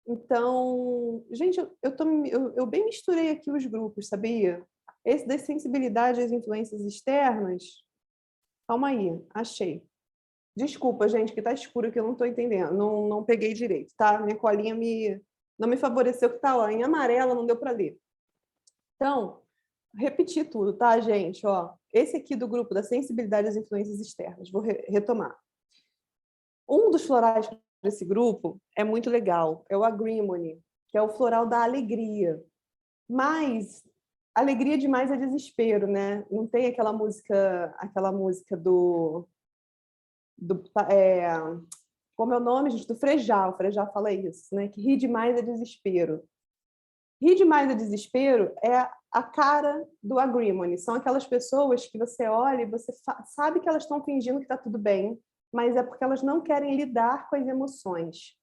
Então, gente, eu bem misturei aqui os grupos, sabia? Esse da sensibilidade às influências externas, calma aí, achei. Desculpa, gente, que tá escuro que eu não estou entendendo, não peguei direito, tá? Minha colinha não me favoreceu, que tá lá em amarela, não deu para ler. Então, repetir tudo, tá, gente? Ó, esse aqui do grupo da sensibilidade às influências externas, vou retomar. Um dos florais desse grupo é muito legal, é o Agrimony, que é o floral da alegria. Mas alegria demais é desespero, né? Não tem aquela música como é o nome, gente? Do Frejá. O Frejá fala isso, né? Que rir demais é desespero. Rir demais é desespero é a cara do Agrimony. São aquelas pessoas que você olha e você sabe que elas estão fingindo que está tudo bem, mas é porque elas não querem lidar com as emoções.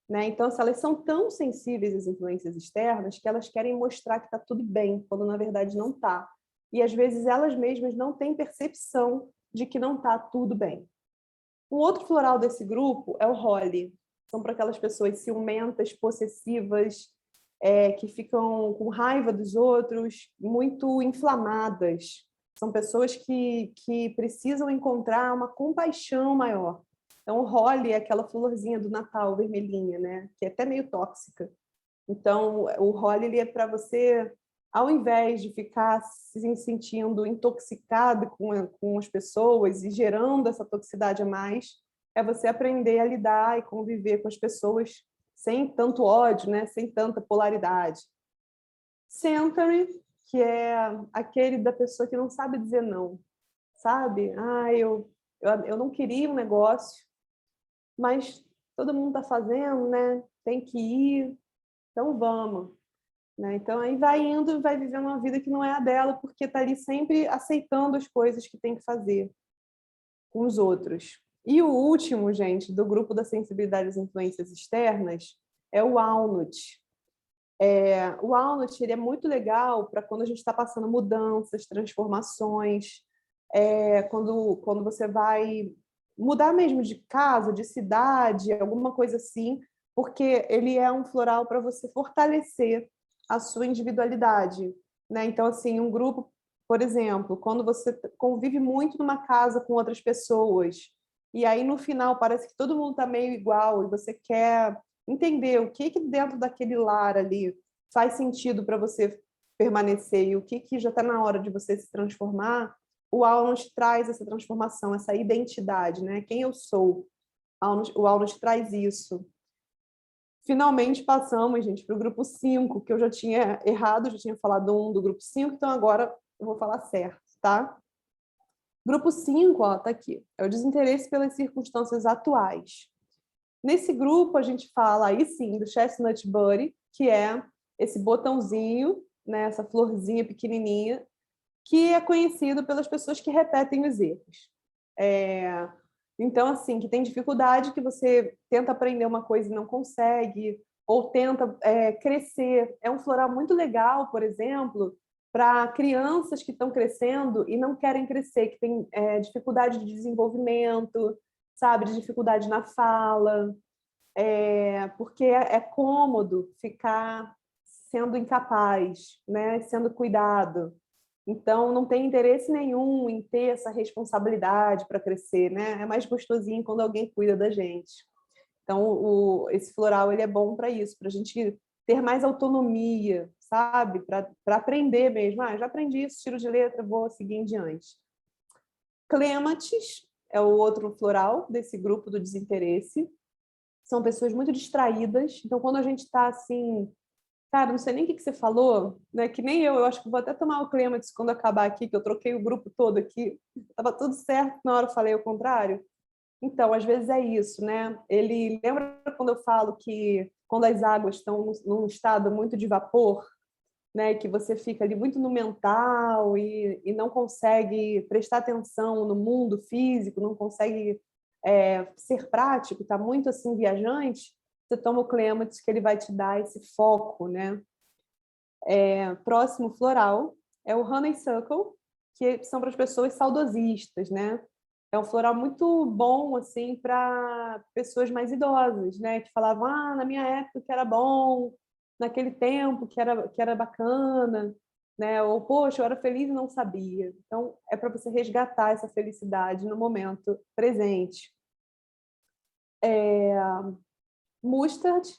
né? Então, assim, elas são tão sensíveis às influências externas que elas querem mostrar que está tudo bem, quando na verdade não está. E às vezes elas mesmas não têm percepção de que não está tudo bem. Um outro floral desse grupo é o Holly. São para aquelas pessoas ciumentas, possessivas, que ficam com raiva dos outros, muito inflamadas. São pessoas que precisam encontrar uma compaixão maior. Então, o Holly é aquela florzinha do Natal, vermelhinha, né? Que é até meio tóxica. Então, o Holly ele é para você, ao invés de ficar se sentindo intoxicado com as pessoas e gerando essa toxicidade a mais, é você aprender a lidar e conviver com as pessoas sem tanto ódio, né? Sem tanta polaridade. Century, que é aquele da pessoa que não sabe dizer não, sabe? Eu não queria um negócio, mas todo mundo está fazendo, né? Tem que ir, então vamos. Né? Então, aí vai indo e vai vivendo uma vida que não é a dela, porque está ali sempre aceitando as coisas que tem que fazer com os outros. E o último, gente, do grupo da sensibilidade às influências externas, é o Walnut. O Walnut ele é muito legal para quando a gente está passando mudanças, transformações, quando você vai mudar mesmo de casa, de cidade, alguma coisa assim, porque ele é um floral para você fortalecer a sua individualidade, né? Então, assim, um grupo, por exemplo, quando você convive muito numa casa com outras pessoas, e aí no final parece que todo mundo está meio igual, e você quer entender o que dentro daquele lar ali faz sentido para você permanecer e o que já está na hora de você se transformar, o Walnut traz essa transformação, essa identidade, né? Quem eu sou. O Walnut traz isso. Finalmente passamos, gente, para o grupo 5, que eu já tinha errado, já tinha falado do grupo 5, então agora eu vou falar certo, tá? Grupo 5, ó, tá aqui. É o desinteresse pelas circunstâncias atuais. Nesse grupo, a gente fala aí sim do Chestnut Buddy, que é esse botãozinho, né, essa florzinha pequenininha, que é conhecido pelas pessoas que repetem os erros. Então, assim, que tem dificuldade, que você tenta aprender uma coisa e não consegue, ou tenta crescer. É um floral muito legal, por exemplo, para crianças que estão crescendo e não querem crescer, que têm dificuldade de desenvolvimento, sabe, de dificuldade na fala, porque é cômodo ficar sendo incapaz, né, sendo cuidado. Então, não tem interesse nenhum em ter essa responsabilidade para crescer, né? É mais gostosinho quando alguém cuida da gente. Então, esse floral ele é bom para isso, para a gente ter mais autonomia, sabe? Para aprender mesmo. Já aprendi isso, tiro de letra, vou seguir em diante. Clematis é o outro floral desse grupo do desinteresse. São pessoas muito distraídas. Então, quando a gente está assim, cara, não sei nem o que você falou, né? Que nem eu acho que vou até tomar o Clematis quando acabar aqui, que eu troquei o grupo todo aqui. Tava tudo certo, na hora eu falei o contrário. Então, às vezes é isso, né? Ele lembra quando eu falo que quando as águas estão num estado muito de vapor, né? Que você fica ali muito no mental e não consegue prestar atenção no mundo físico, não consegue ser prático, está muito assim viajante. Você toma o Clematis que ele vai te dar esse foco, né? Próximo floral é o Honeysuckle, que são para as pessoas saudosistas, né? É um floral muito bom assim para pessoas mais idosas, né? Que falavam, na minha época que era bom, naquele tempo que era bacana, né? Ou poxa, eu era feliz e não sabia. Então é para você resgatar essa felicidade no momento presente. Mustard,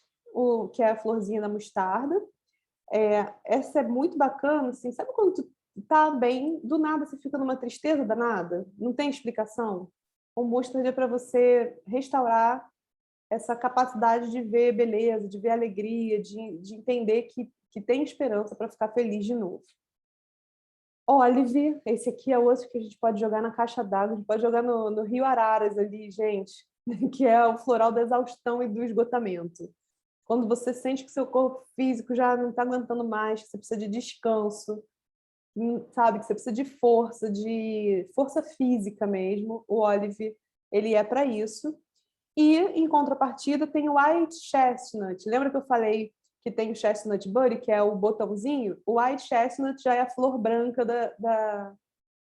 que é a florzinha da mostarda. Essa é muito bacana, assim, sabe quando tu tá bem, do nada você fica numa tristeza danada? Não tem explicação? O mustard é para você restaurar essa capacidade de ver beleza, de ver alegria, de entender que tem esperança para ficar feliz de novo. Olive, esse aqui é outro que a gente pode jogar na caixa d'água, a gente pode jogar no Rio Araras ali, gente, que é o floral da exaustão e do esgotamento. Quando você sente que seu corpo físico já não está aguentando mais, que você precisa de descanso, sabe, que você precisa de força física mesmo, o Olive, ele é para isso. E, em contrapartida, tem o White Chestnut. Lembra que eu falei que tem o Chestnut Buddy, que é o botãozinho? O White Chestnut já é a flor branca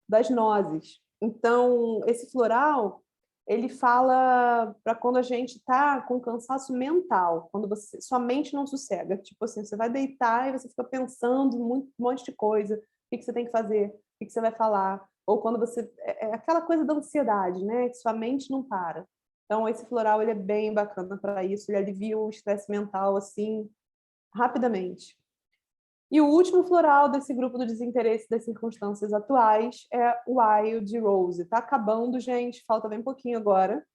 das nozes. Então, esse floral, ele fala para quando a gente está com cansaço mental, quando sua mente não sossega. Tipo assim, você vai deitar e você fica pensando um monte de coisa. O que você tem que fazer? O que você vai falar? Ou quando você... É aquela coisa da ansiedade, né? Que sua mente não para. Então, esse floral, ele é bem bacana para isso. Ele alivia o estresse mental, assim, rapidamente. E o último floral desse grupo do desinteresse das circunstâncias atuais é o Wild Rose. Tá acabando, gente, falta bem pouquinho agora.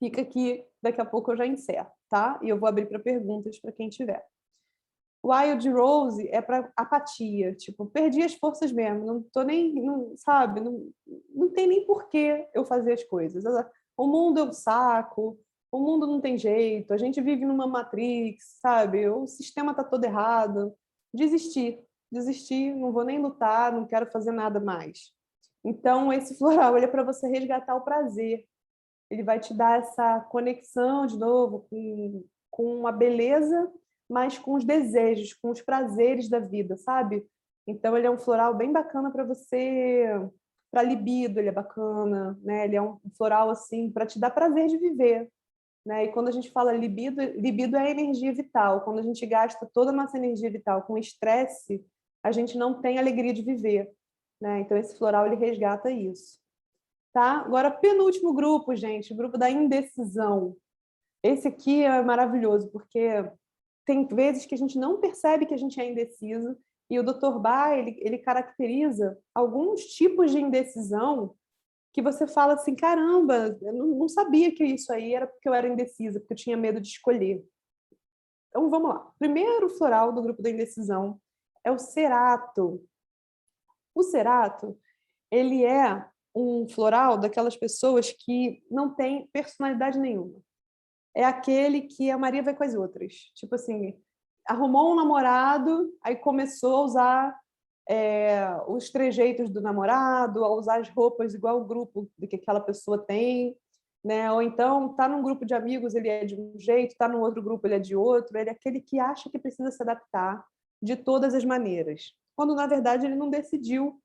Fica aqui, daqui a pouco eu já encerro, tá? E eu vou abrir para perguntas para quem tiver. Wild Rose é para apatia, tipo, perdi as forças mesmo, não tô nem, não, sabe, não tem nem porquê eu fazer as coisas. O mundo é um saco, o mundo não tem jeito, a gente vive numa matrix, sabe? O sistema tá todo errado. Desistir, não vou nem lutar, não quero fazer nada mais. Então, esse floral, ele é para você resgatar o prazer. Ele vai te dar essa conexão de novo com a beleza, mas com os desejos, com os prazeres da vida, sabe? Então, ele é um floral bem bacana para você, para libido, ele é bacana, né? Ele é um floral assim para te dar prazer de viver, né? E quando a gente fala libido, libido é energia vital. Quando a gente gasta toda a nossa energia vital com estresse, a gente não tem alegria de viver, né? Então esse floral ele resgata isso. Tá? Agora, penúltimo grupo, gente, o grupo da indecisão. Esse aqui é maravilhoso, porque tem vezes que a gente não percebe que a gente é indeciso, e o Dr. Bach, ele caracteriza alguns tipos de indecisão que você fala assim, caramba, eu não sabia que isso aí era porque eu era indecisa, porque eu tinha medo de escolher. Então, vamos lá. Primeiro floral do grupo da indecisão é o cerato. O cerato, ele é um floral daquelas pessoas que não tem personalidade nenhuma. É aquele que a Maria vai com as outras. Tipo assim, arrumou um namorado, aí começou a usar os trejeitos do namorado, a usar as roupas igual o grupo que aquela pessoa tem, né? Ou então tá num grupo de amigos, ele é de um jeito, tá num outro grupo, ele é de outro. Ele é aquele que acha que precisa se adaptar de todas as maneiras, quando na verdade ele não decidiu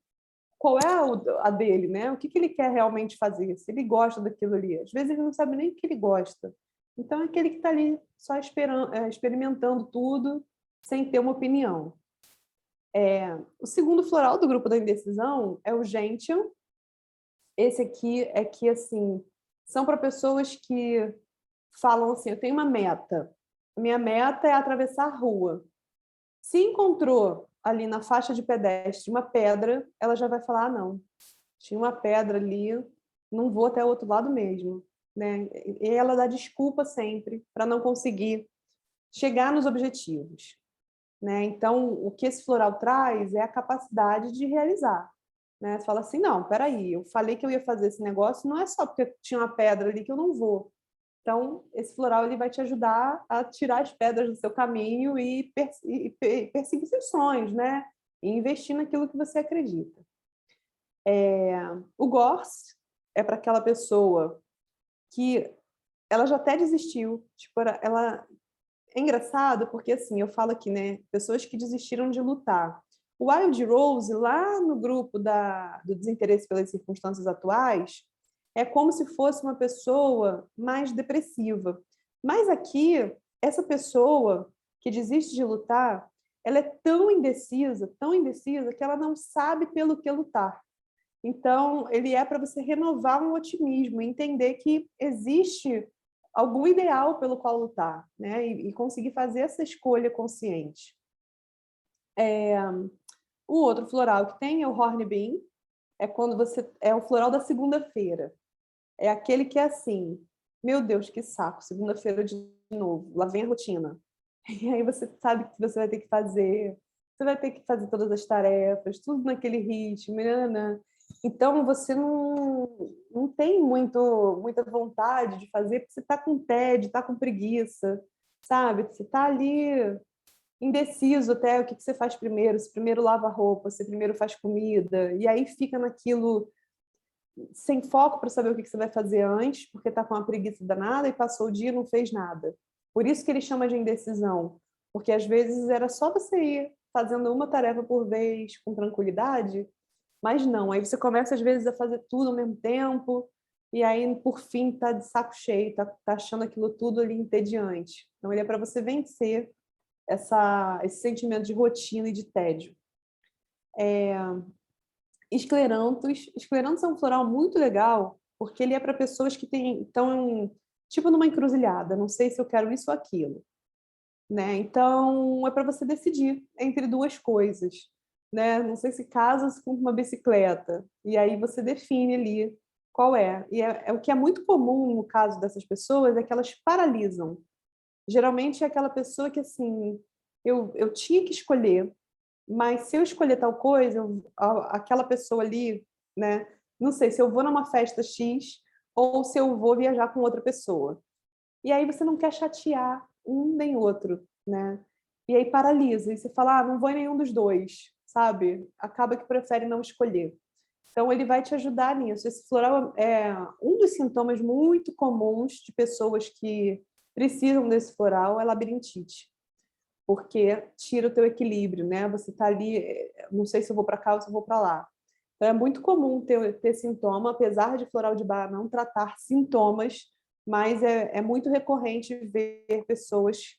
qual é a dele, né? O que ele quer realmente fazer, se ele gosta daquilo ali. Às vezes ele não sabe nem o que ele gosta. Então é aquele que está ali só experimentando tudo, sem ter uma opinião. O segundo floral do grupo da indecisão é o gentian. Esse aqui é que, assim, são para pessoas que falam assim, eu tenho uma meta. A minha meta é atravessar a rua. Se encontrou ali na faixa de pedestre uma pedra, ela já vai falar, não, tinha uma pedra ali, não vou até o outro lado mesmo, né? E ela dá desculpa sempre para não conseguir chegar nos objetivos, né? Então, o que esse floral traz é a capacidade de realizar, né? Você fala assim, não, peraí, eu falei que eu ia fazer esse negócio, não é só porque tinha uma pedra ali que eu não vou. Então, esse floral ele vai te ajudar a tirar as pedras do seu caminho e perseguir seus sonhos, né? E investir naquilo que você acredita. O Gorse é para aquela pessoa que ela já até desistiu. Tipo, ela... É engraçado porque, assim, eu falo aqui, né? Pessoas que desistiram de lutar. O Wild Rose, lá no grupo do desinteresse pelas circunstâncias atuais, é como se fosse uma pessoa mais depressiva. Mas aqui, essa pessoa que desiste de lutar, ela é tão indecisa, que ela não sabe pelo que lutar. Então, ele é para você renovar um otimismo, entender que existe algum ideal pelo qual lutar, né? E conseguir fazer essa escolha consciente. O outro floral que tem é o Hornbeam, é quando você é o floral da segunda-feira. É aquele que é assim, meu Deus, que saco, segunda-feira de novo, lá vem a rotina. E aí você sabe que você vai ter que fazer, você vai ter que fazer todas as tarefas, tudo naquele ritmo, né? Então você não tem muita vontade de fazer, porque você está com tédio, está com preguiça, sabe? Você está ali indeciso até o que você faz primeiro, se primeiro lava a roupa, se primeiro faz comida, e aí fica naquilo sem foco para saber o que você vai fazer antes, porque está com uma preguiça danada e passou o dia e não fez nada. Por isso que ele chama de indecisão, porque às vezes era só você ir fazendo uma tarefa por vez com tranquilidade, mas não, aí você começa às vezes a fazer tudo ao mesmo tempo, e aí por fim tá de saco cheio, tá achando aquilo tudo ali entediante. Então ele é para você vencer esse sentimento de rotina e de tédio. Escleranthus é um floral muito legal, porque ele é para pessoas que estão tipo numa encruzilhada, não sei se eu quero isso ou aquilo, né? Então é para você decidir entre duas coisas, né? Não sei se casa com uma bicicleta, e aí você define ali qual é. E é o que é muito comum no caso dessas pessoas é que elas paralisam. Geralmente é aquela pessoa que assim, eu tinha que escolher, mas se eu escolher tal coisa, aquela pessoa ali, né? Não sei se eu vou numa festa X ou se eu vou viajar com outra pessoa. E aí você não quer chatear um nem outro, né? E aí paralisa, e você fala, não vou em nenhum dos dois, sabe? Acaba que prefere não escolher. Então ele vai te ajudar nisso. Esse floral é um dos sintomas muito comuns de pessoas que precisam desse floral é labirintite, porque tira o teu equilíbrio, né? Você está ali, não sei se eu vou para cá ou se eu vou para lá. Então é muito comum ter sintoma, apesar de floral de bar não tratar sintomas, mas é muito recorrente ver pessoas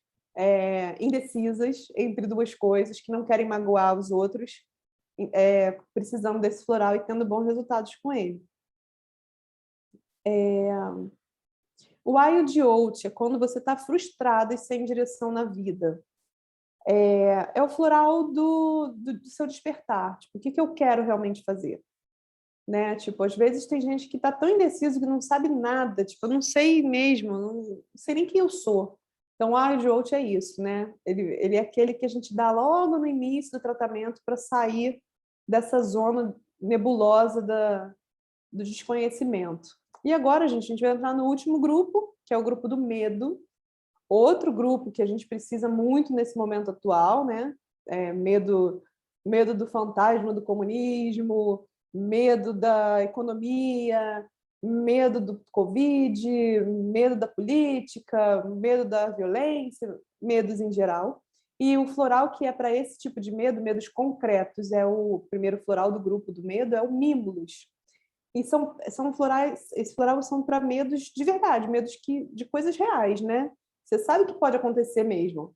indecisas entre duas coisas, que não querem magoar os outros, precisando desse floral e tendo bons resultados com ele. O Wild Oat é quando você está frustrado e sem direção na vida. É o floral do seu despertar. Tipo, o que eu quero realmente fazer? Né? Tipo, às vezes tem gente que está tão indeciso que não sabe nada. Tipo, eu não sei mesmo, não sei nem quem eu sou. Então, o Wild Oat é isso, né? Ele é aquele que a gente dá logo no início do tratamento para sair dessa zona nebulosa do desconhecimento. E agora, gente, a gente vai entrar no último grupo, que é o grupo do medo. Outro grupo que a gente precisa muito nesse momento atual, né? Medo do fantasma do comunismo, medo da economia, medo do Covid, medo da política, medo da violência, medos em geral. E o floral que é para esse tipo de medo, medos concretos, é o primeiro floral do grupo do medo, é o Mimulus. E são florais, esses florais são para medos de verdade, medos de coisas reais, né? Você sabe que pode acontecer mesmo.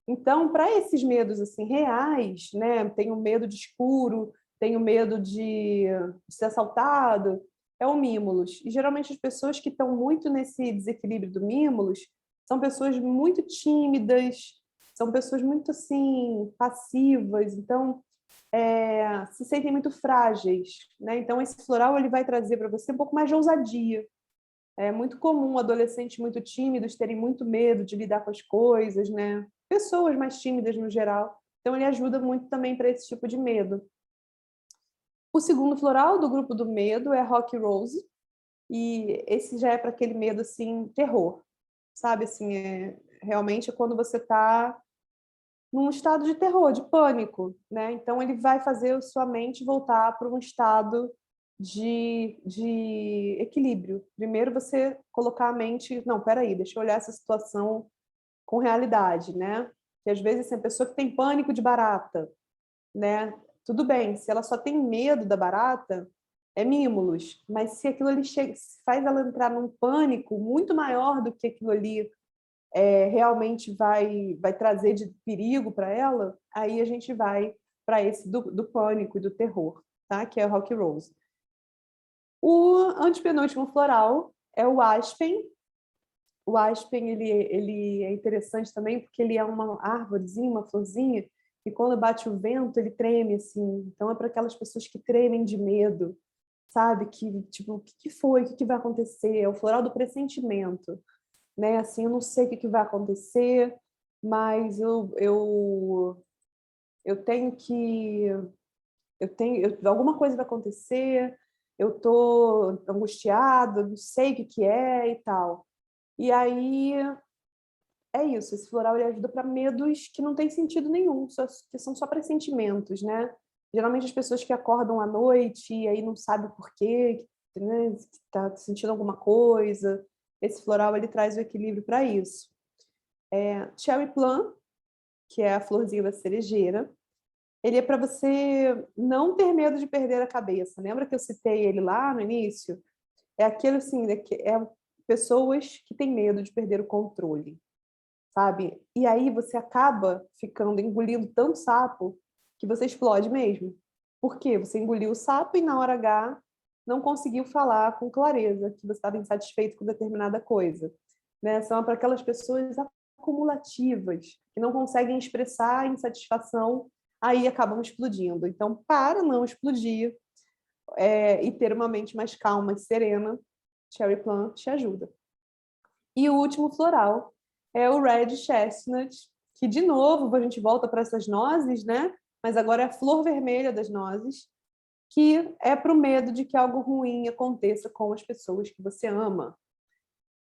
Então, para esses medos assim reais, né? Tenho medo de escuro, tenho medo de ser assaltado, é o Mimulus. E geralmente as pessoas que estão muito nesse desequilíbrio do Mimulus são pessoas muito tímidas, são pessoas muito assim passivas. Então, se sentem muito frágeis, né? Então esse floral ele vai trazer para você um pouco mais de ousadia. É muito comum adolescentes muito tímidos terem muito medo de lidar com as coisas, né? Pessoas mais tímidas no geral. Então ele ajuda muito também para esse tipo de medo. O segundo floral do grupo do medo é Rock Rose, e esse já é para aquele medo assim, terror. Sabe assim, realmente é quando você está num estado de terror, de pânico, né? Então ele vai fazer a sua mente voltar para um estado de equilíbrio. Primeiro você colocar a mente, não, peraí, deixa eu olhar essa situação com realidade, né? Que às vezes assim, a pessoa que tem pânico de barata, né? Tudo bem, se ela só tem medo da barata, é Mimulus, mas se aquilo ali faz ela entrar num pânico muito maior do que aquilo ali realmente vai trazer de perigo para ela, aí a gente vai para esse do pânico e do terror, tá? Que é o Rock Rose. O antepenúltimo floral é o Aspen. O Aspen ele é interessante também porque ele é uma árvorezinha, uma florzinha, e quando bate o vento ele treme assim. Então é para aquelas pessoas que tremem de medo, sabe? Que tipo, o que foi? O que vai acontecer? É o floral do pressentimento, né? Assim, eu não sei o que vai acontecer, mas eu tenho que alguma coisa vai acontecer, eu tô angustiada, não sei o que é e tal. E aí é isso, esse floral ele ajuda para medos que não têm sentido nenhum, que são só pressentimentos, né? Geralmente as pessoas que acordam à noite e aí não sabem por quê, né, está sentindo alguma coisa. Esse floral ele traz o equilíbrio para isso. Cherry Plum, que é a florzinha da cerejeira, ele é para você não ter medo de perder a cabeça. Lembra que eu citei ele lá no início? É aquele assim, pessoas que têm medo de perder o controle, sabe? E aí você acaba engolindo tanto sapo que você explode mesmo. Por quê? Você engoliu o sapo e na hora H não conseguiu falar com clareza que você estava insatisfeito com determinada coisa, né? São para aquelas pessoas acumulativas que não conseguem expressar a insatisfação, aí acabam explodindo. Então, para não explodir e ter uma mente mais calma e serena, Cherry Plum te ajuda. E o último floral é o Red Chestnut, que, de novo, a gente volta para essas nozes, né? Mas agora é a flor vermelha das nozes, que é para o medo de que algo ruim aconteça com as pessoas que você ama.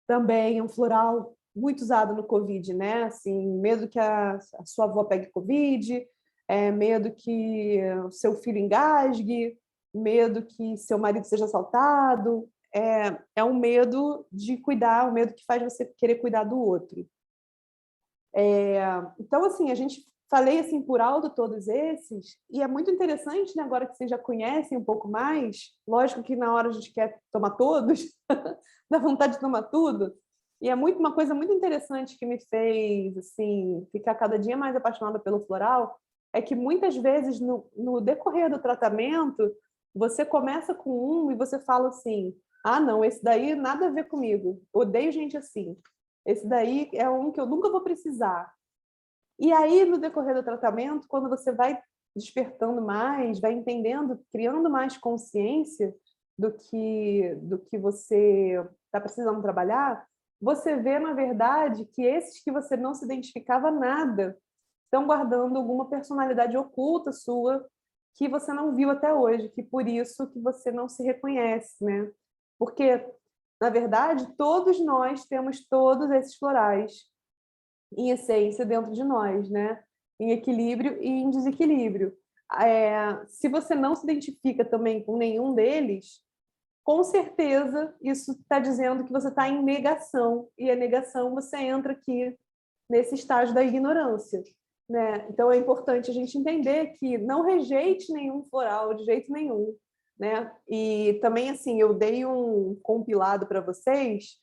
Também é um floral muito usado no Covid, né? Assim, medo que a sua avó pegue Covid, medo que o seu filho engasgue, medo que seu marido seja assaltado. É um medo de cuidar, um medo que faz você querer cuidar do outro. Então, assim, a gente falei assim por alto todos esses, e é muito interessante, né, agora que vocês já conhecem um pouco mais, lógico que na hora a gente quer tomar todos, dá vontade de tomar tudo, e é uma coisa muito interessante que me fez assim ficar cada dia mais apaixonada pelo floral, é que muitas vezes no decorrer do tratamento, você começa com um e você fala assim, ah, não, esse daí nada a ver comigo, odeio gente assim. Esse daí é um que eu nunca vou precisar. E aí, no decorrer do tratamento, quando você vai despertando mais, vai entendendo, criando mais consciência do que você está precisando trabalhar, você vê, na verdade, que esses que você não se identificava nada estão guardando alguma personalidade oculta sua que você não viu até hoje, que por isso que você não se reconhece, né? Porque, na verdade, todos nós temos todos esses florais em essência dentro de nós, né? Em equilíbrio e em desequilíbrio. Se você não se identifica também com nenhum deles, com certeza isso está dizendo que você está em negação, e a negação você entra aqui nesse estágio da ignorância, né? Então é importante a gente entender que não rejeite nenhum floral de jeito nenhum, né? E também assim, eu dei um compilado para vocês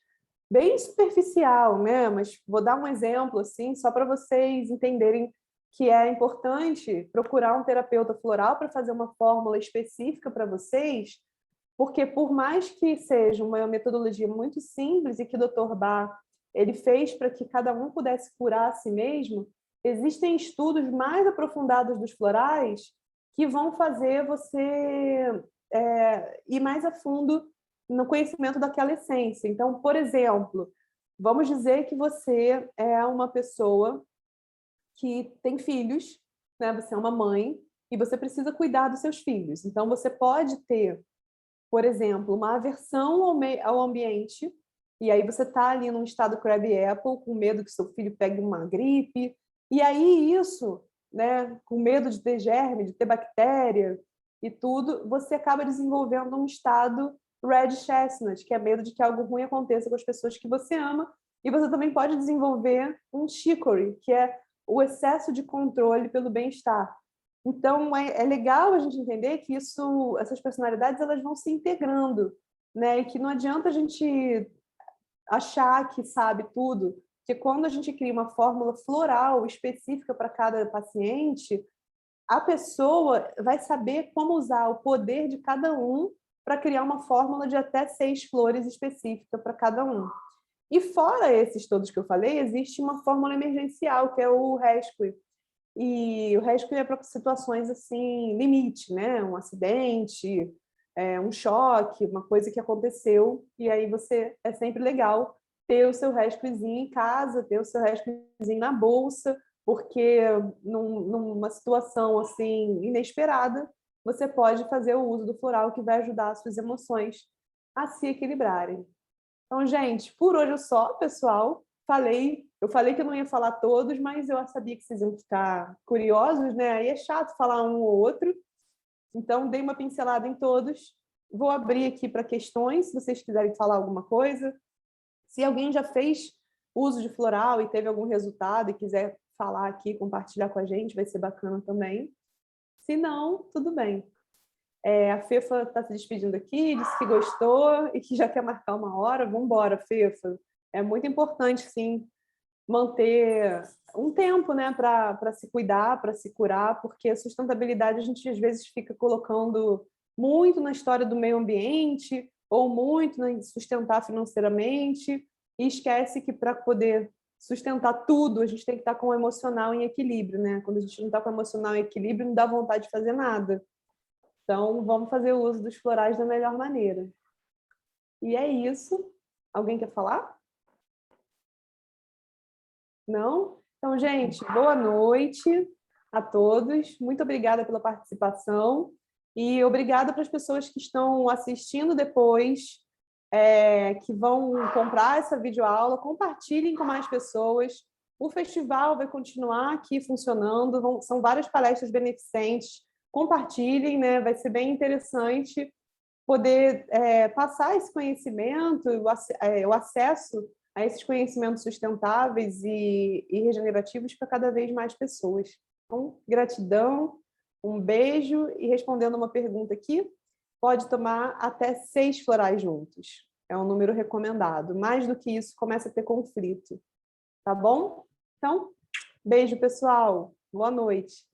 bem superficial, né? Mas vou dar um exemplo assim, só para vocês entenderem que é importante procurar um terapeuta floral para fazer uma fórmula específica para vocês, porque por mais que seja uma metodologia muito simples e que o Dr. Bach ele fez para que cada um pudesse curar a si mesmo, existem estudos mais aprofundados dos florais que vão fazer você ir mais a fundo no conhecimento daquela essência. Então, por exemplo, vamos dizer que você é uma pessoa que tem filhos, né? Você é uma mãe e você precisa cuidar dos seus filhos. Então, você pode ter, por exemplo, uma aversão ao ambiente, e aí você está ali num estado crab apple, com medo que seu filho pegue uma gripe, e aí isso, né, com medo de ter germe, de ter bactéria e tudo, você acaba desenvolvendo um estado red chestnut, que é medo de que algo ruim aconteça com as pessoas que você ama, e você também pode desenvolver um chicory, que é o excesso de controle pelo bem-estar. Então, é legal a gente entender que essas personalidades elas vão se integrando, né? E que não adianta a gente achar que sabe tudo, porque quando a gente cria uma fórmula floral específica para cada paciente, a pessoa vai saber como usar o poder de cada um para criar uma fórmula de até 6 flores específica para cada um. E fora esses todos que eu falei, existe uma fórmula emergencial, que é o Rescue. E o Rescue é para situações assim, limite, né? Um acidente, um choque, uma coisa que aconteceu, e aí é sempre legal ter o seu Rescuezinho em casa, ter o seu Rescuezinho na bolsa, porque numa situação assim inesperada, você pode fazer o uso do floral que vai ajudar as suas emoções a se equilibrarem. Então, gente, por hoje é só, pessoal. Eu falei que eu não ia falar todos, mas eu sabia que vocês iam ficar curiosos, né? Aí é chato falar um ou outro. Então, dei uma pincelada em todos. Vou abrir aqui para questões, se vocês quiserem falar alguma coisa. Se alguém já fez uso de floral e teve algum resultado e quiser falar aqui, compartilhar com a gente, vai ser bacana também. Se não, tudo bem. A Fefa está se despedindo aqui, disse que gostou e que já quer marcar uma hora. Vamos embora, Fefa. É muito importante, sim, manter um tempo, né, para se cuidar, para se curar, porque a sustentabilidade a gente às vezes fica colocando muito na história do meio ambiente ou muito em sustentar financeiramente e esquece que para poder sustentar tudo a gente tem que estar com o emocional em equilíbrio, né? Quando a gente não está com o emocional em equilíbrio, não dá vontade de fazer nada. Então, vamos fazer o uso dos florais da melhor maneira. E é isso. Alguém quer falar? Não? Então, gente, boa noite a todos. Muito obrigada pela participação. E obrigada para as pessoas que estão assistindo depois, que vão comprar essa videoaula. Compartilhem com mais pessoas. O festival vai continuar aqui funcionando. São várias palestras beneficentes. Compartilhem, né? Vai ser bem interessante poder passar esse conhecimento, o acesso a esses conhecimentos sustentáveis e regenerativos para cada vez mais pessoas. Então, gratidão, um beijo e respondendo uma pergunta aqui, pode tomar até 6 florais juntos. É um número recomendado. Mais do que isso, começa a ter conflito. Tá bom? Então, beijo, pessoal. Boa noite.